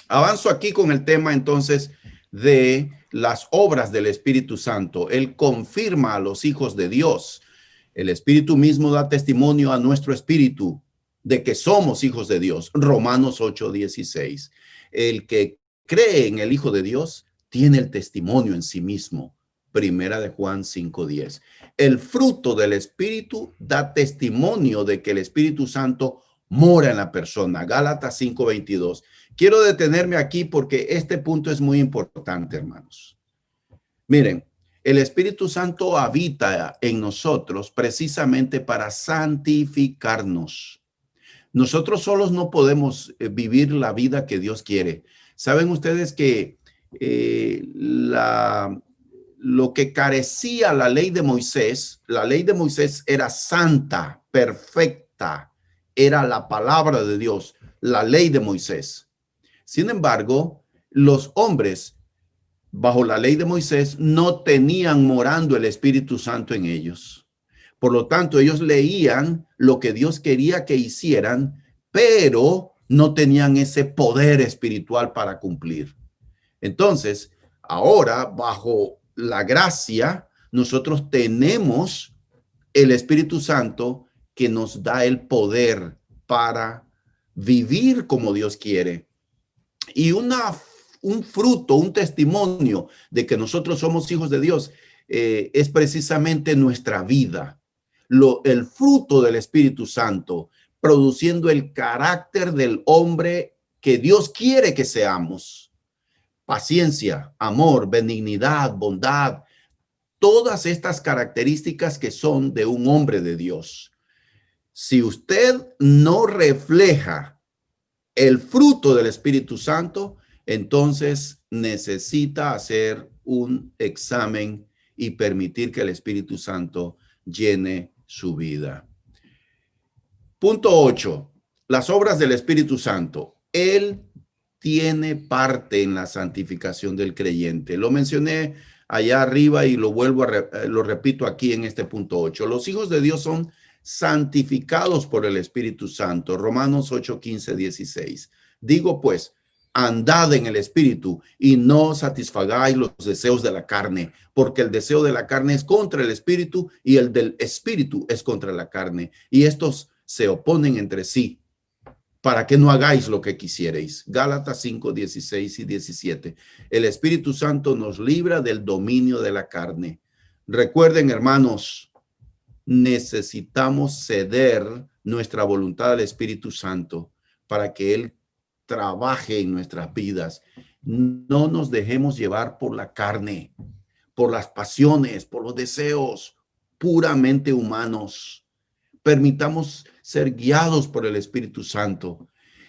Avanzo aquí con el tema entonces de las obras del Espíritu Santo. Él confirma a los hijos de Dios. El Espíritu mismo da testimonio a nuestro espíritu de que somos hijos de Dios. Romanos 8:16. El que cree en el Hijo de Dios tiene el testimonio en sí mismo. Primera de Juan 5:10. El fruto del Espíritu da testimonio de que el Espíritu Santo mora en la persona. Gálatas 5:22. Quiero detenerme aquí porque este punto es muy importante, hermanos. Miren, el Espíritu Santo habita en nosotros precisamente para santificarnos. Nosotros solos no podemos vivir la vida que Dios quiere. Saben ustedes que lo que carecía la ley de Moisés era santa, perfecta, era la palabra de Dios, la ley de Moisés. Sin embargo, los hombres bajo la ley de Moisés no tenían morando el Espíritu Santo en ellos. Por lo tanto, ellos leían lo que Dios quería que hicieran, pero no tenían ese poder espiritual para cumplir. Entonces, ahora, bajo la gracia, nosotros tenemos el Espíritu Santo que nos da el poder para vivir como Dios quiere. Y un fruto, un testimonio de que nosotros somos hijos de Dios es precisamente nuestra vida. El fruto del Espíritu Santo, produciendo el carácter del hombre que Dios quiere que seamos. Paciencia, amor, benignidad, bondad, todas estas características que son de un hombre de Dios. Si usted no refleja el fruto del Espíritu Santo, entonces necesita hacer un examen y permitir que el Espíritu Santo llene su vida. Punto 8. Las obras del Espíritu Santo. Él tiene parte en la santificación del creyente. Lo mencioné allá arriba y lo repito aquí en este punto 8. Los hijos de Dios son santificados por el Espíritu Santo. Romanos 8, 15, 16. Digo pues, andad en el Espíritu y no satisfagáis los deseos de la carne, porque el deseo de la carne es contra el Espíritu y el del Espíritu es contra la carne. Y estos se oponen entre sí, para que no hagáis lo que quisierais. Gálatas 5, 16 y 17. El Espíritu Santo nos libra del dominio de la carne. Recuerden, hermanos, necesitamos ceder nuestra voluntad al Espíritu Santo para que Él trabaje en nuestras vidas. No nos dejemos llevar por la carne, por las pasiones, por los deseos puramente humanos. Permitamos ser guiados por el Espíritu Santo.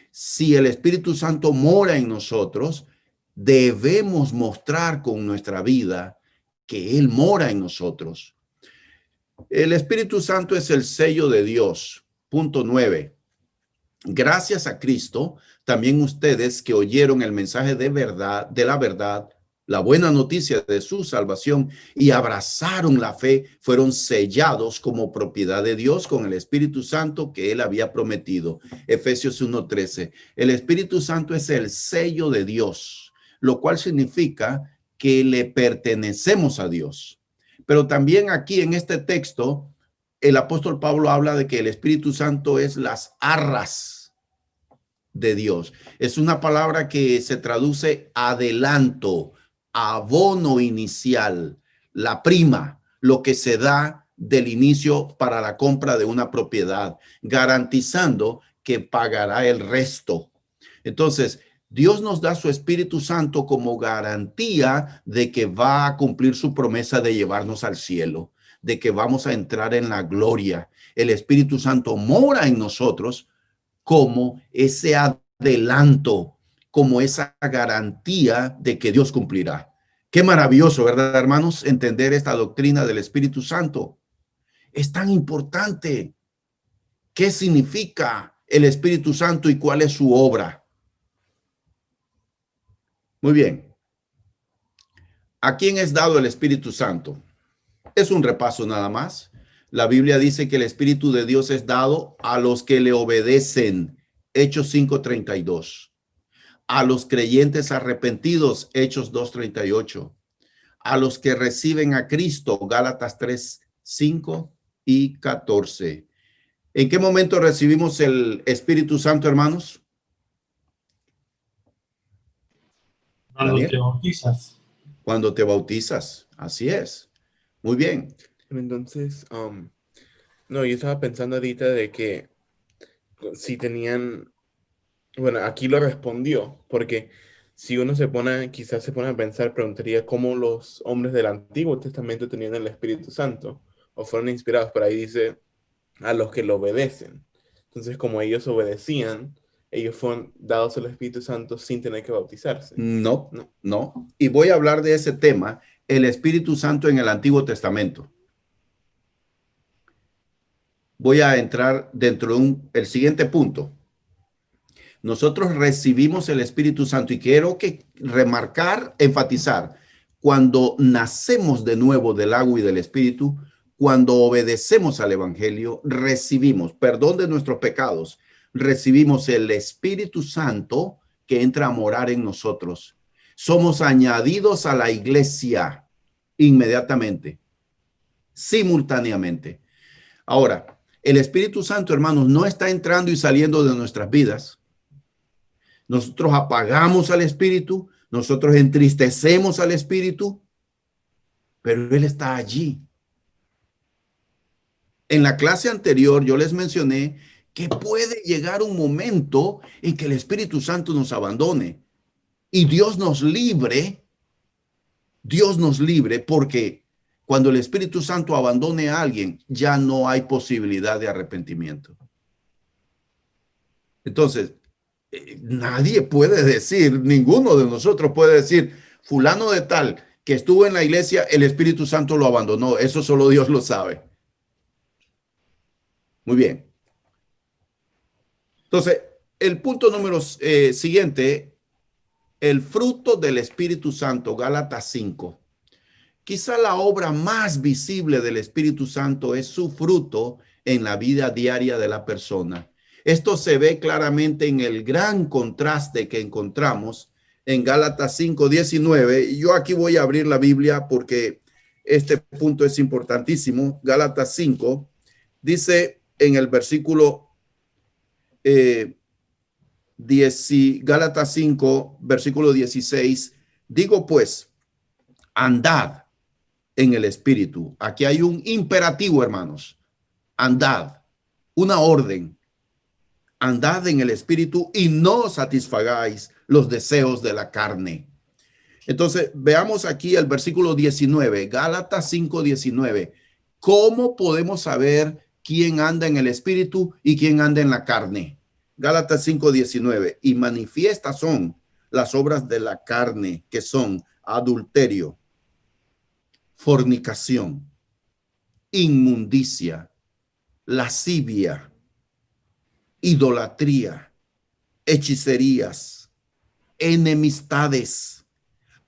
Si el Espíritu Santo mora en nosotros, debemos mostrar con nuestra vida que Él mora en nosotros. El Espíritu Santo es el sello de Dios. Punto 9. Gracias a Cristo, también ustedes que oyeron el mensaje de la verdad, la buena noticia de su salvación y abrazaron la fe, fueron sellados como propiedad de Dios con el Espíritu Santo que Él había prometido. Efesios 1:13. El Espíritu Santo es el sello de Dios, lo cual significa que le pertenecemos a Dios. Pero también aquí en este texto, el apóstol Pablo habla de que el Espíritu Santo es las arras de Dios. Es una palabra que se traduce adelanto, abono inicial, la prima, lo que se da del inicio para la compra de una propiedad, garantizando que pagará el resto. Entonces, Dios nos da su Espíritu Santo como garantía de que va a cumplir su promesa de llevarnos al cielo, de que vamos a entrar en la gloria. El Espíritu Santo mora en nosotros como ese adelanto, como esa garantía de que Dios cumplirá. Qué maravilloso, ¿verdad, hermanos? Entender esta doctrina del Espíritu Santo. Es tan importante. ¿Qué significa el Espíritu Santo y cuál es su obra? Muy bien. ¿A quién es dado el Espíritu Santo? Es un repaso nada más. La Biblia dice que el Espíritu de Dios es dado a los que le obedecen. Hechos 5:32. A los creyentes arrepentidos. Hechos 2:38. A los que reciben a Cristo. Gálatas 3:5 y 14. ¿En qué momento recibimos el Espíritu Santo, hermanos? Cuando te bautizas. Cuando te bautizas, así es. Muy bien. Entonces, no, yo estaba pensando ahorita de que si tenían, bueno, aquí lo respondió, porque si uno quizás se pone a pensar, preguntaría cómo los hombres del Antiguo Testamento tenían el Espíritu Santo o fueron inspirados, pero ahí dice a los que lo obedecen. Entonces, como ellos obedecían, ellos fueron dados el Espíritu Santo sin tener que bautizarse. No. Y voy a hablar de ese tema, el Espíritu Santo en el Antiguo Testamento. Voy a entrar dentro de el siguiente punto. Nosotros recibimos el Espíritu Santo y quiero enfatizar, cuando nacemos de nuevo del agua y del Espíritu, cuando obedecemos al Evangelio, recibimos perdón de nuestros pecados, recibimos el Espíritu Santo que entra a morar en nosotros. Somos añadidos a la iglesia inmediatamente, simultáneamente. Ahora, El Espíritu Santo, hermanos, no está entrando y saliendo de nuestras vidas. Nosotros apagamos al Espíritu, nosotros entristecemos al Espíritu, pero Él está allí. En la clase anterior yo les mencioné que puede llegar un momento en que el Espíritu Santo nos abandone y Dios nos libre porque cuando el Espíritu Santo abandone a alguien, ya no hay posibilidad de arrepentimiento. Entonces, nadie puede decir, ninguno de nosotros puede decir, fulano de tal que estuvo en la iglesia, el Espíritu Santo lo abandonó. Eso solo Dios lo sabe. Muy bien. Entonces, el punto número siguiente, el fruto del Espíritu Santo, Gálatas 5. Quizá la obra más visible del Espíritu Santo es su fruto en la vida diaria de la persona. Esto se ve claramente en el gran contraste que encontramos en Gálatas 5:19. Y yo aquí voy a abrir la Biblia porque este punto es importantísimo. Gálatas 5 dice en el versículo Gálatas 5, versículo 16, digo pues, andad en el Espíritu. Aquí hay un imperativo, hermanos. Andad, una orden. Andad en el Espíritu y no satisfagáis los deseos de la carne. Entonces, veamos aquí el versículo 19, Gálatas 5:19. ¿Cómo podemos saber quién anda en el Espíritu y quién anda en la carne? Gálatas 5:19. Y manifiestas son las obras de la carne, que son adulterio, fornicación, inmundicia, lascivia, idolatría, hechicerías, enemistades,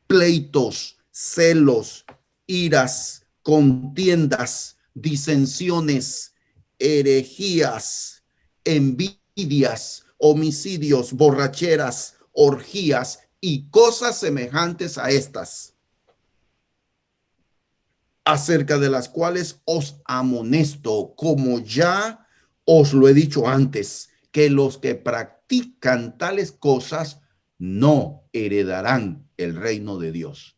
pleitos, celos, iras, contiendas, disensiones, herejías, envidias, homicidios, borracheras, orgías y cosas semejantes a estas, acerca de las cuales os amonesto, como ya os lo he dicho antes, que los que practican tales cosas no heredarán el reino de Dios.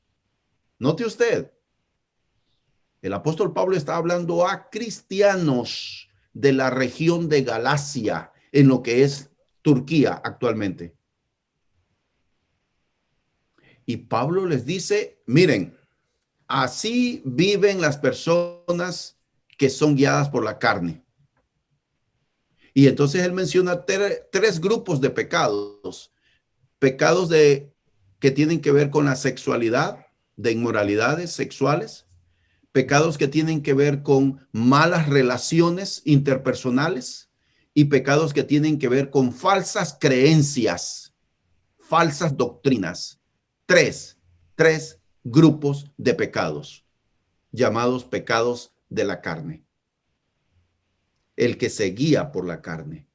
Note usted, el apóstol Pablo está hablando a cristianos de la región de Galacia, en lo que es Turquía actualmente. Y Pablo les dice, miren, así viven las personas que son guiadas por la carne. Y entonces él menciona tres grupos de pecados. Pecados que tienen que ver con la sexualidad, de inmoralidades sexuales. Pecados que tienen que ver con malas relaciones interpersonales. Y pecados que tienen que ver con falsas creencias, falsas doctrinas. Tres grupos de pecados, llamados pecados de la carne. El que se guía por la carne.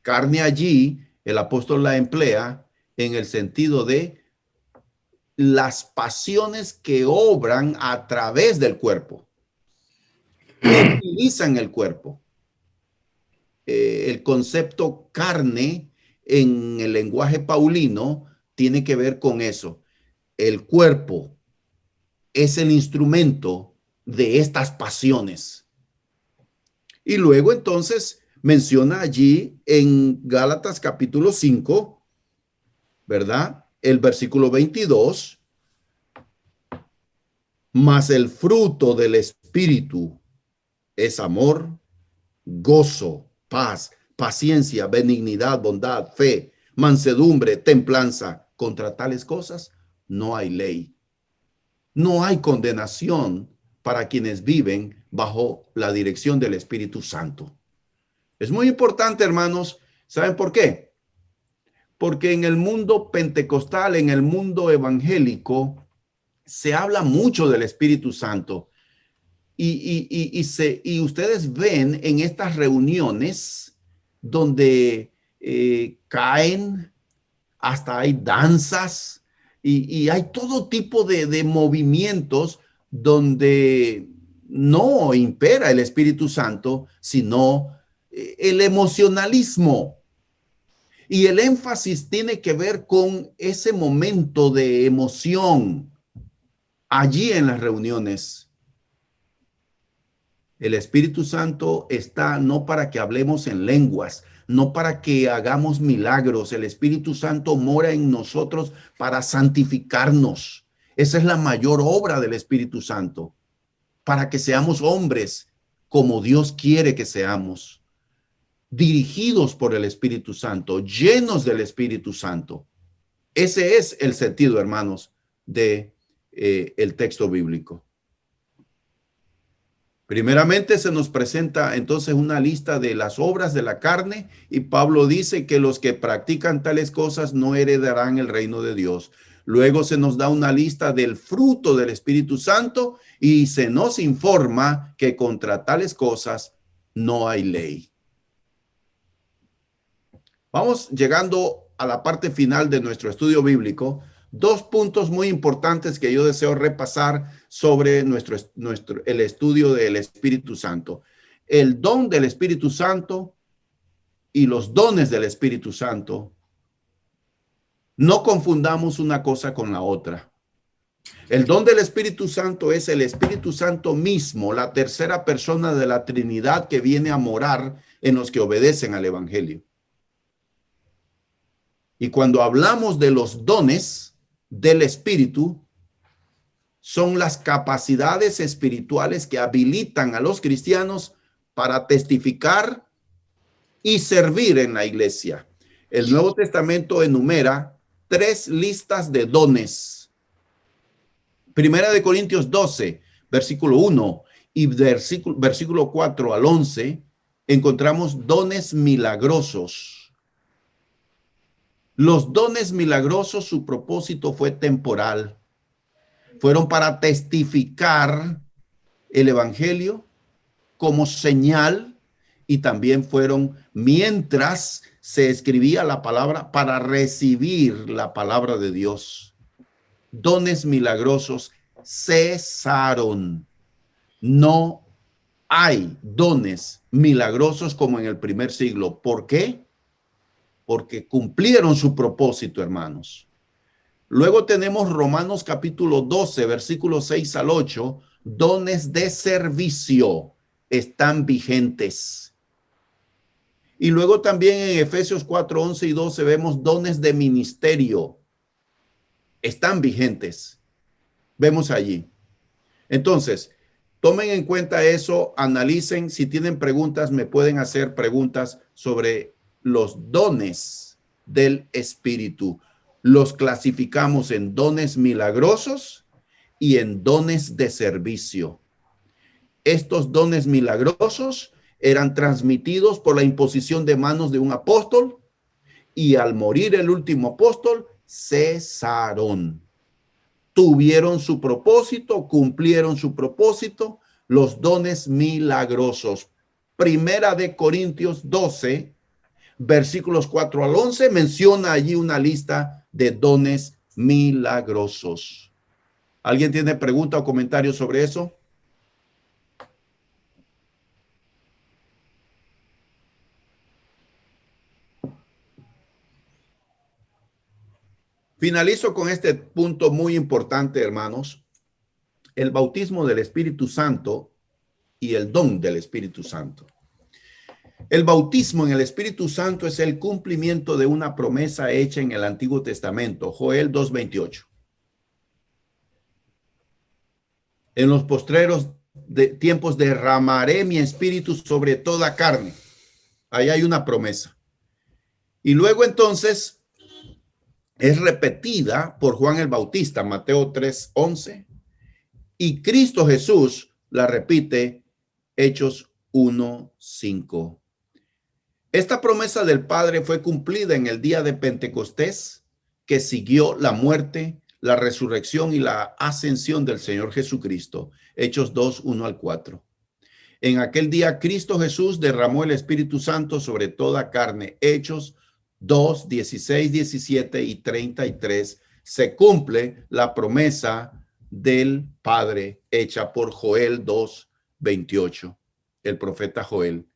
Carne allí, el apóstol la emplea en el sentido de las pasiones que obran a través del cuerpo, que utilizan el cuerpo. El concepto carne en el lenguaje paulino tiene que ver con eso. El cuerpo es el instrumento de estas pasiones. Y luego entonces menciona allí en Gálatas capítulo 5, ¿verdad? El versículo 22. Mas el fruto del Espíritu es amor, gozo, paz, paciencia, benignidad, bondad, fe, mansedumbre, templanza. Contra tales cosas no hay ley. No hay condenación para quienes viven bajo la dirección del Espíritu Santo. Es muy importante, hermanos. ¿Saben por qué? Porque en el mundo pentecostal, en el mundo evangélico, se habla mucho del Espíritu Santo. Y ustedes ven en estas reuniones donde caen, hasta hay danzas y hay todo tipo de movimientos donde no impera el Espíritu Santo, sino el emocionalismo. Y el énfasis tiene que ver con ese momento de emoción allí en las reuniones. El Espíritu Santo está no para que hablemos en lenguas, no para que hagamos milagros. El Espíritu Santo mora en nosotros para santificarnos. Esa es la mayor obra del Espíritu Santo, para que seamos hombres como Dios quiere que seamos, dirigidos por el Espíritu Santo, llenos del Espíritu Santo. Ese es el sentido, hermanos, de el texto bíblico. Primeramente se nos presenta entonces una lista de las obras de la carne y Pablo dice que los que practican tales cosas no heredarán el reino de Dios. Luego se nos da una lista del fruto del Espíritu Santo y se nos informa que contra tales cosas no hay ley. Vamos llegando a la parte final de nuestro estudio bíblico. Dos puntos muy importantes que yo deseo repasar sobre el estudio del Espíritu Santo. El don del Espíritu Santo y los dones del Espíritu Santo. No confundamos una cosa con la otra. El don del Espíritu Santo es el Espíritu Santo mismo, la tercera persona de la Trinidad que viene a morar en los que obedecen al Evangelio. Y cuando hablamos de los dones del Espíritu, son las capacidades espirituales que habilitan a los cristianos para testificar y servir en la iglesia. El Nuevo Testamento enumera 3 listas de dones. Primera de Corintios 12, versículo 1 y versículo 4 al 11, encontramos dones milagrosos. Los dones milagrosos, su propósito fue temporal. Fueron para testificar el evangelio como señal y también fueron mientras se escribía la palabra para recibir la palabra de Dios. Dones milagrosos cesaron. No hay dones milagrosos como en el primer siglo. ¿Por qué? Porque cumplieron su propósito, hermanos. Luego tenemos Romanos capítulo 12, versículos 6 al 8. Dones de servicio están vigentes. Y luego también en Efesios 4, 11 y 12 vemos dones de ministerio. Están vigentes. Vemos allí. Entonces, tomen en cuenta eso, analicen. Si tienen preguntas, me pueden hacer preguntas sobre los dones del Espíritu. Los clasificamos en dones milagrosos y en dones de servicio. Estos dones milagrosos eran transmitidos por la imposición de manos de un apóstol y al morir el último apóstol, cesaron. Tuvieron su propósito, cumplieron su propósito, los dones milagrosos. Primera de Corintios 12, versículos 4 al 11, menciona allí una lista de dones milagrosos. ¿Alguien tiene pregunta o comentario sobre eso? Finalizo con este punto muy importante, hermanos. El bautismo del Espíritu Santo y el don del Espíritu Santo. El bautismo en el Espíritu Santo es el cumplimiento de una promesa hecha en el Antiguo Testamento, Joel 2:28. En los postreros tiempos derramaré mi espíritu sobre toda carne. Ahí hay una promesa. Y luego entonces es repetida por Juan el Bautista, Mateo 3:11. Y Cristo Jesús la repite, Hechos 1:5. Esta promesa del Padre fue cumplida en el día de Pentecostés, que siguió la muerte, la resurrección y la ascensión del Señor Jesucristo. Hechos 2:1 al 4. En aquel día Cristo Jesús derramó el Espíritu Santo sobre toda carne. Hechos 2, 16, 17 y 33. Se cumple la promesa del Padre hecha por Joel 2, 28, el profeta Joel.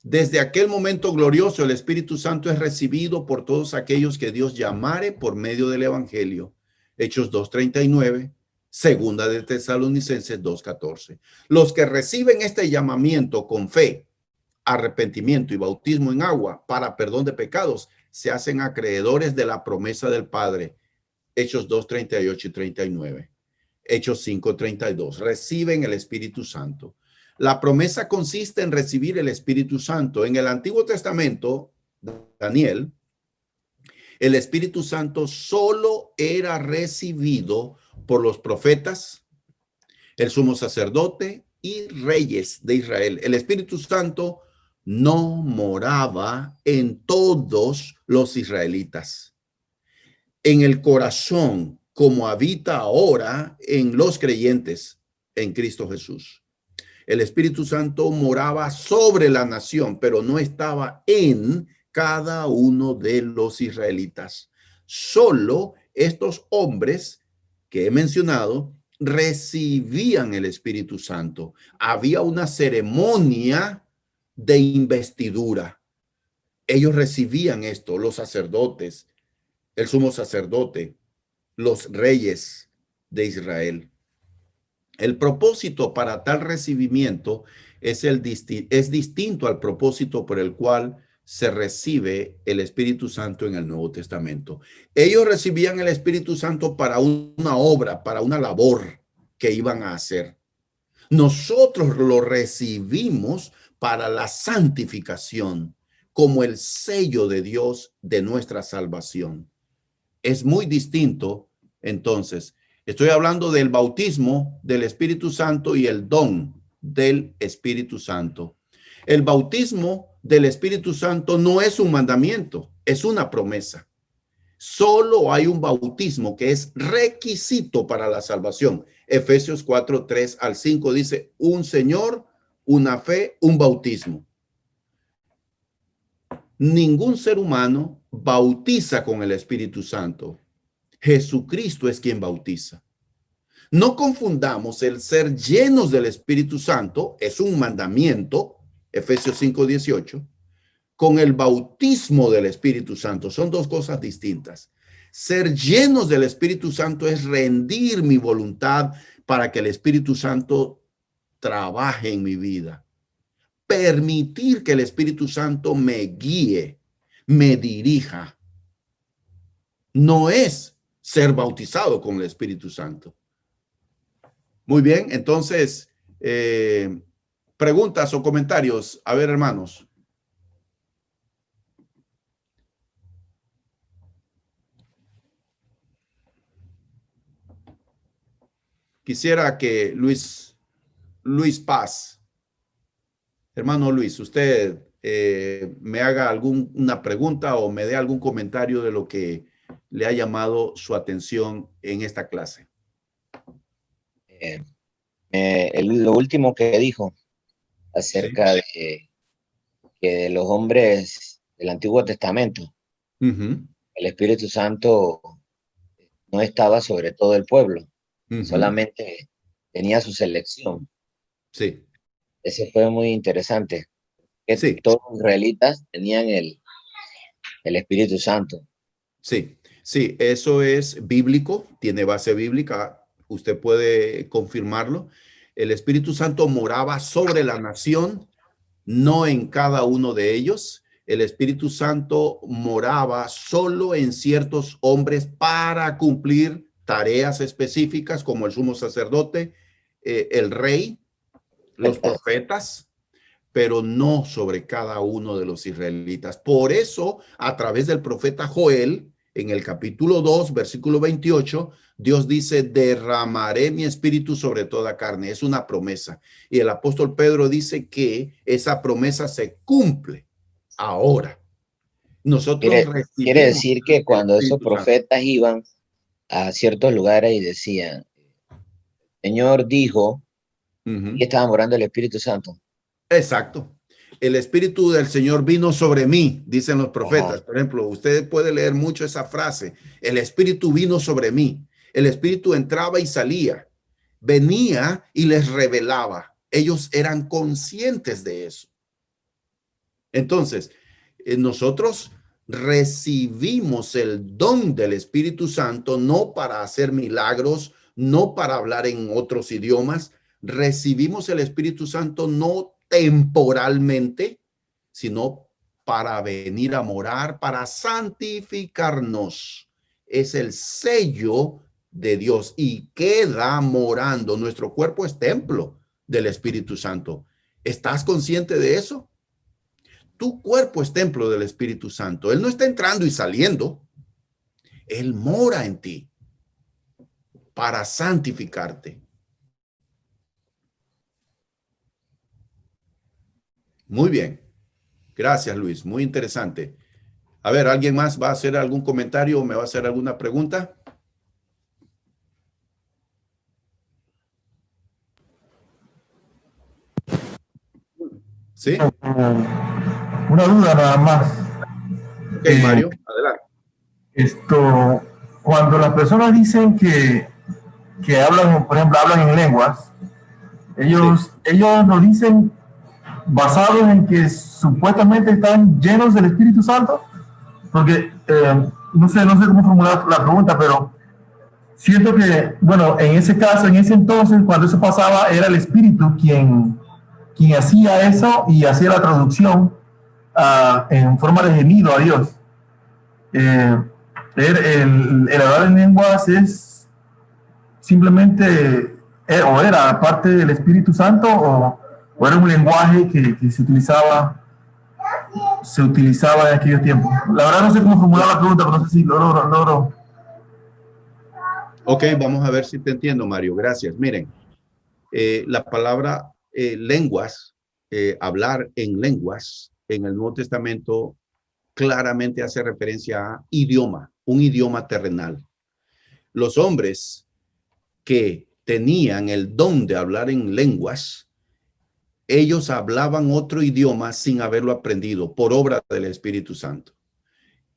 Desde aquel momento glorioso, el Espíritu Santo es recibido por todos aquellos que Dios llamare por medio del Evangelio. Hechos 2:39, segunda de Tesalonicenses 2:14. Los que reciben este llamamiento con fe, arrepentimiento y bautismo en agua para perdón de pecados, se hacen acreedores de la promesa del Padre. Hechos 2:38 y 39. Hechos 5:32. Reciben el Espíritu Santo. La promesa consiste en recibir el Espíritu Santo. En el Antiguo Testamento, Daniel, el Espíritu Santo solo era recibido por los profetas, el sumo sacerdote y reyes de Israel. El Espíritu Santo no moraba en todos los israelitas. En el corazón, como habita ahora en los creyentes en Cristo Jesús. El Espíritu Santo moraba sobre la nación, pero no estaba en cada uno de los israelitas. Solo estos hombres que he mencionado recibían el Espíritu Santo. Había una ceremonia de investidura. Ellos recibían esto, los sacerdotes, el sumo sacerdote, los reyes de Israel. El propósito para tal recibimiento es distinto al propósito por el cual se recibe el Espíritu Santo en el Nuevo Testamento. Ellos recibían el Espíritu Santo para una obra, para una labor que iban a hacer. Nosotros lo recibimos para la santificación, como el sello de Dios de nuestra salvación. Es muy distinto, entonces. Estoy hablando del bautismo del Espíritu Santo y el don del Espíritu Santo. El bautismo del Espíritu Santo no es un mandamiento, es una promesa. Solo hay un bautismo que es requisito para la salvación. Efesios 4:3 al 5 dice: un Señor, una fe, un bautismo. Ningún ser humano bautiza con el Espíritu Santo. Jesucristo es quien bautiza. No confundamos el ser llenos del Espíritu Santo, es un mandamiento, Efesios 5:18, con el bautismo del Espíritu Santo. Son dos cosas distintas. Ser llenos del Espíritu Santo es rendir mi voluntad para que el Espíritu Santo trabaje en mi vida. Permitir que el Espíritu Santo me guíe, me dirija. No es ser bautizado con el Espíritu Santo. Muy bien, entonces, preguntas o comentarios. A ver, hermanos. Quisiera que Luis Paz, hermano Luis, usted me haga alguna pregunta o me dé algún comentario de lo que le ha llamado su atención en esta clase. Lo último que dijo acerca de los hombres del Antiguo Testamento, el Espíritu Santo no estaba sobre todo el pueblo, solamente tenía su selección. Sí. Ese fue muy interesante. Todos los israelitas tenían el Espíritu Santo. Sí, sí, eso es bíblico, tiene base bíblica. Usted puede confirmarlo. El Espíritu Santo moraba sobre la nación, no en cada uno de ellos. El Espíritu Santo moraba solo en ciertos hombres para cumplir tareas específicas, como el sumo sacerdote, el rey, los profetas, pero no sobre cada uno de los israelitas. Por eso, a través del profeta Joel, en el capítulo 2, versículo 28, Dios dice: derramaré mi espíritu sobre toda carne. Es una promesa. Y el apóstol Pedro dice que esa promesa se cumple ahora. Nosotros quiere decir que cuando esos profetas iban a ciertos lugares y decían: Señor dijo, y estaban orando el Espíritu Santo. Exacto. El Espíritu del Señor vino sobre mí, dicen los profetas. Por ejemplo, usted puede leer mucho esa frase: el Espíritu vino sobre mí. El Espíritu entraba y salía, venía y les revelaba. Ellos eran conscientes de eso. Entonces, nosotros recibimos el don del Espíritu Santo no para hacer milagros, no para hablar en otros idiomas. Recibimos el Espíritu Santo no temporalmente, sino para venir a morar, para santificarnos. Es el sello de Dios y queda morando. Nuestro cuerpo es templo del Espíritu Santo. ¿Estás consciente de eso? Tu cuerpo es templo del Espíritu Santo. Él no está entrando y saliendo. Él mora en ti para santificarte. Muy bien. Gracias, Luis. Muy interesante. A ver, ¿alguien más va a hacer algún comentario o me va a hacer alguna pregunta? ¿Sí? Una duda nada más. Ok, Mario, adelante. Cuando las personas dicen que hablan, por ejemplo, hablan en lenguas, ellos lo dicen basados en que supuestamente están llenos del Espíritu Santo, porque no sé cómo formular la pregunta, pero siento que, bueno, en ese caso, en ese entonces, cuando eso pasaba, era el Espíritu quien hacía eso y hacía la traducción en forma de gemido a Dios. El hablar en lenguas es simplemente, o era parte del Espíritu Santo, o era un lenguaje que se utilizaba en aquellos tiempos. La verdad no sé cómo formular la pregunta, pero no sé si lo logro. Ok, vamos a ver si te entiendo, Mario. Gracias. Miren, la palabra lenguas, hablar en lenguas, en el Nuevo Testamento claramente hace referencia a idioma, un idioma terrenal. Los hombres que tenían el don de hablar en lenguas, ellos hablaban otro idioma sin haberlo aprendido por obra del Espíritu Santo.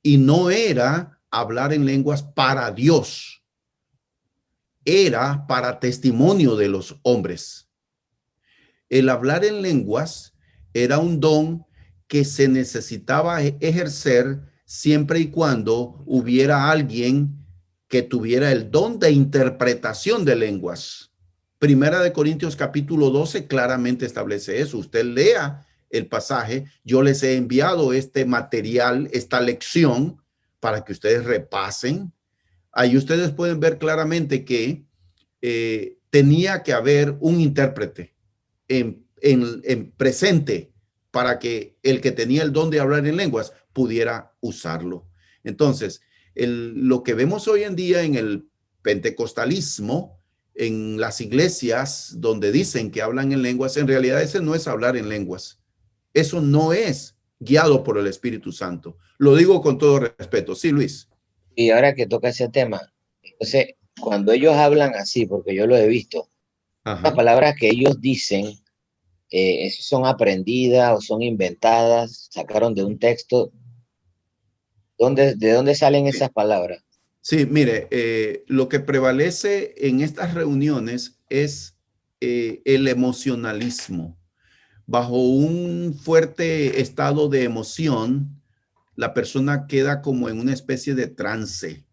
Y no era hablar en lenguas para Dios, era para testimonio de los hombres. El hablar en lenguas era un don que se necesitaba ejercer siempre y cuando hubiera alguien que tuviera el don de interpretación de lenguas. Primera de Corintios capítulo 12 claramente establece eso. Usted lea el pasaje. Yo les he enviado este material, esta lección, para que ustedes repasen. Ahí ustedes pueden ver claramente que tenía que haber un intérprete en presente para que el que tenía el don de hablar en lenguas pudiera usarlo. Entonces, lo que vemos hoy en día en el pentecostalismo, en las iglesias donde dicen que hablan en lenguas, en realidad ese no es hablar en lenguas. Eso no es guiado por el Espíritu Santo. Lo digo con todo respeto. Sí, Luis. Y ahora que toca ese tema, entonces, cuando ellos hablan así, porque yo lo he visto, las palabras que ellos dicen, son aprendidas o son inventadas, sacaron de un texto. ¿De dónde salen esas palabras? Sí, mire, lo que prevalece en estas reuniones es el emocionalismo. Bajo un fuerte estado de emoción, la persona queda como en una especie de trance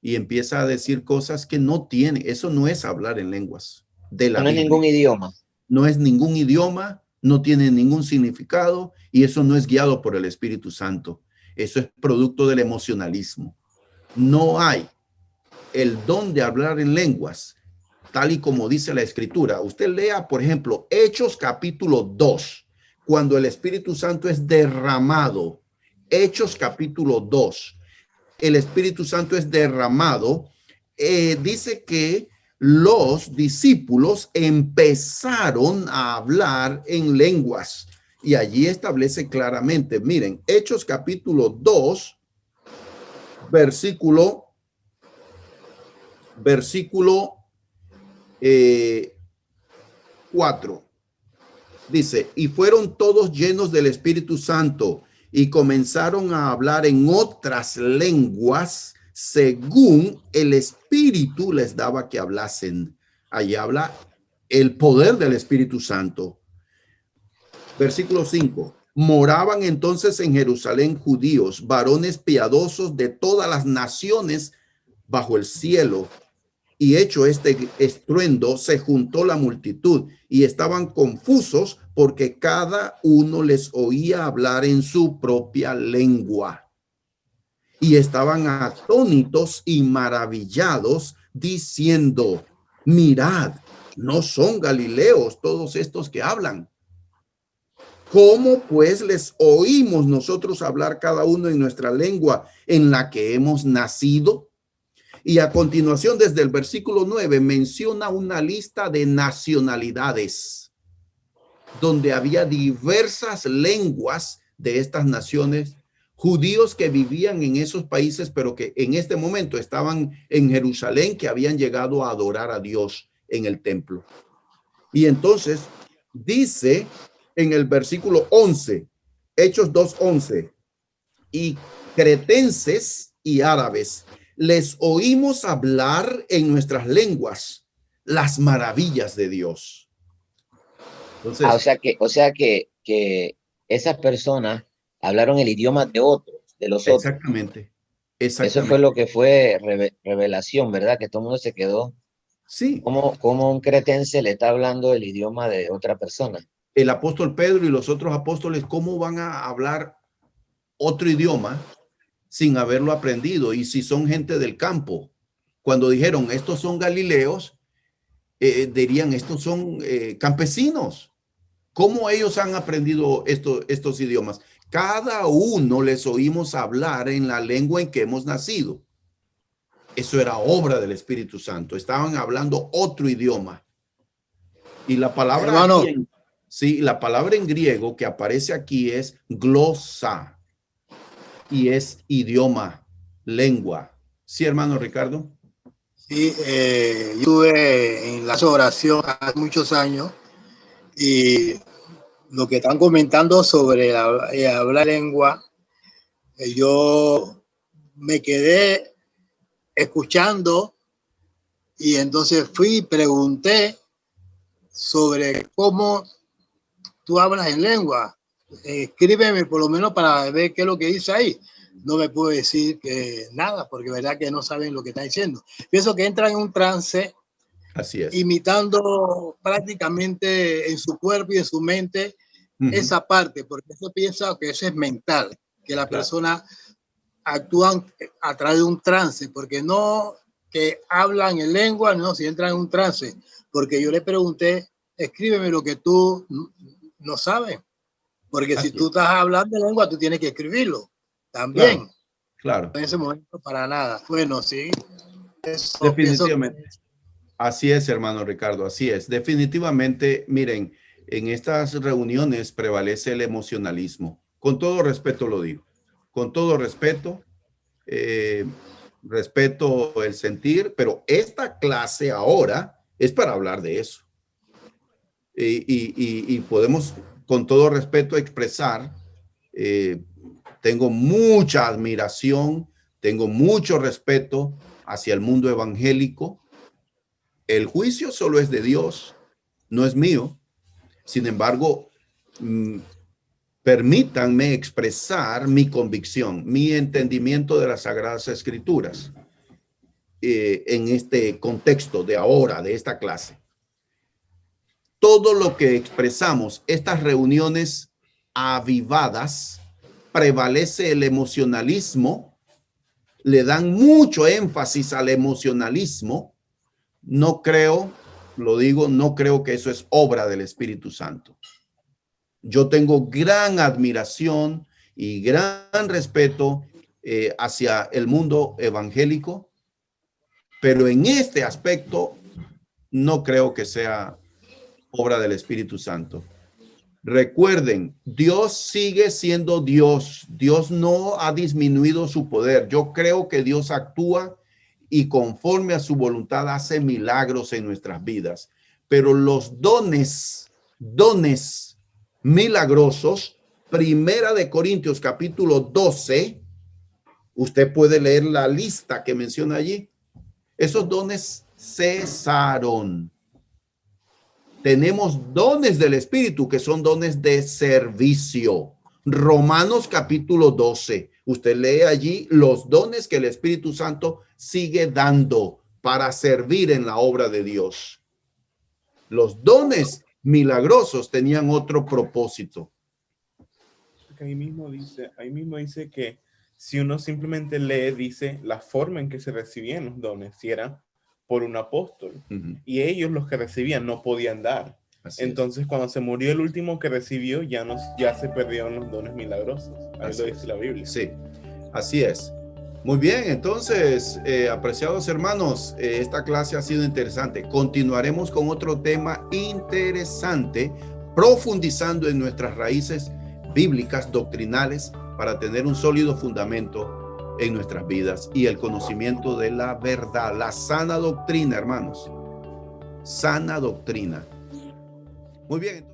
y empieza a decir cosas que no tiene. Eso no es hablar en lenguas de la Biblia. No es ningún idioma. No es ningún idioma, no tiene ningún significado y eso no es guiado por el Espíritu Santo. Eso es producto del emocionalismo. No hay el don de hablar en lenguas, tal y como dice la Escritura. Usted lea, por ejemplo, Hechos capítulo 2, cuando el Espíritu Santo es derramado. Hechos capítulo 2, el Espíritu Santo es derramado. Dice que los discípulos empezaron a hablar en lenguas y allí establece claramente, miren, Hechos capítulo 2, versículo 4. Dice, y fueron todos llenos del Espíritu Santo y comenzaron a hablar en otras lenguas según el Espíritu les daba que hablasen. Allí habla el poder del Espíritu Santo. Versículo 5. Moraban entonces en Jerusalén judíos, varones piadosos de todas las naciones bajo el cielo. Y hecho este estruendo, se juntó la multitud y estaban confusos porque cada uno les oía hablar en su propia lengua. Y estaban atónitos y maravillados, diciendo: mirad, ¿no son galileos todos estos que hablan? ¿Cómo pues les oímos nosotros hablar cada uno en nuestra lengua en la que hemos nacido? Y a continuación, desde el versículo 9, menciona una lista de nacionalidades, donde había diversas lenguas de estas naciones, judíos que vivían en esos países, pero que en este momento estaban en Jerusalén, que habían llegado a adorar a Dios en el templo. Y entonces dice en el versículo 11, Hechos 2:11, y cretenses y árabes, les oímos hablar en nuestras lenguas las maravillas de Dios. Entonces, o sea que esas personas hablaron el idioma de otros, de los otros. Exactamente. Eso fue lo que fue revelación, ¿verdad? Que todo el mundo se quedó. Sí. ¿Cómo un cretense le está hablando el idioma de otra persona? El apóstol Pedro y los otros apóstoles, ¿cómo van a hablar otro idioma sin haberlo aprendido? Y si son gente del campo, cuando dijeron estos son galileos, dirían estos son campesinos. ¿Cómo ellos han aprendido estos idiomas? Cada uno les oímos hablar en la lengua en que hemos nacido. Eso era obra del Espíritu Santo. Estaban hablando otro idioma. Y la palabra, la palabra en griego que aparece aquí es glosa. Y es idioma, lengua. ¿Sí, hermano Ricardo? Sí, yo estuve en la oración hace muchos años y lo que están comentando sobre hablar lengua, yo me quedé escuchando y entonces fui y pregunté sobre cómo tú hablas en lengua. Escríbeme por lo menos para ver qué es lo que dice ahí. No me puedo decir que nada, porque verdad que no saben lo que está diciendo. Pienso que entran en un trance. Así es. Imitando prácticamente en su cuerpo y en su mente esa parte, porque eso piensa que eso es mental, que la persona actúan a través de un trance, porque no que hablan en lengua, no, si entran en un trance, porque yo le pregunté, escríbeme lo que tú no sabes, porque si tú estás hablando en lengua, tú tienes que escribirlo también. Claro. En ese momento para nada. Bueno, sí. Eso, definitivamente. Así es, hermano Ricardo, así es. Definitivamente, miren, en estas reuniones prevalece el emocionalismo. Con todo respeto lo digo. Con todo respeto, respeto el sentir, pero esta clase ahora es para hablar de eso. Y podemos, con todo respeto, expresar, tengo mucha admiración, tengo mucho respeto hacia el mundo evangélico. El juicio solo es de Dios, no es mío. Sin embargo, permítanme expresar mi convicción, mi entendimiento de las Sagradas Escrituras en este contexto de ahora, de esta clase. Todo lo que expresamos, estas reuniones avivadas, prevalece el emocionalismo, le dan mucho énfasis al emocionalismo. No creo, lo digo, no creo que eso es obra del Espíritu Santo. Yo tengo gran admiración y gran respeto hacia el mundo evangélico, pero en este aspecto no creo que sea obra del Espíritu Santo. Recuerden, Dios sigue siendo Dios. Dios no ha disminuido su poder. Yo creo que Dios actúa y conforme a su voluntad hace milagros en nuestras vidas. Pero los dones milagrosos, Primera de Corintios capítulo 12, usted puede leer la lista que menciona allí. Esos dones cesaron. tenemos dones del Espíritu que son dones de servicio. Romanos capítulo 12. Usted lee allí los dones que el Espíritu Santo sigue dando para servir en la obra de Dios. Los dones milagrosos tenían otro propósito. Ahí mismo dice que si uno simplemente lee, dice la forma en que se recibían los dones, si era por un apóstol. Y ellos, los que recibían, no podían dar. Entonces, cuando se murió el último que recibió, ya se perdieron los dones milagrosos. Ahí lo dice la Biblia. Sí, así es. Muy bien, entonces, apreciados hermanos, esta clase ha sido interesante. Continuaremos con otro tema interesante, profundizando en nuestras raíces bíblicas, doctrinales, para tener un sólido fundamento en nuestras vidas y el conocimiento de la verdad, la sana doctrina, hermanos. Sana doctrina. Muy bien.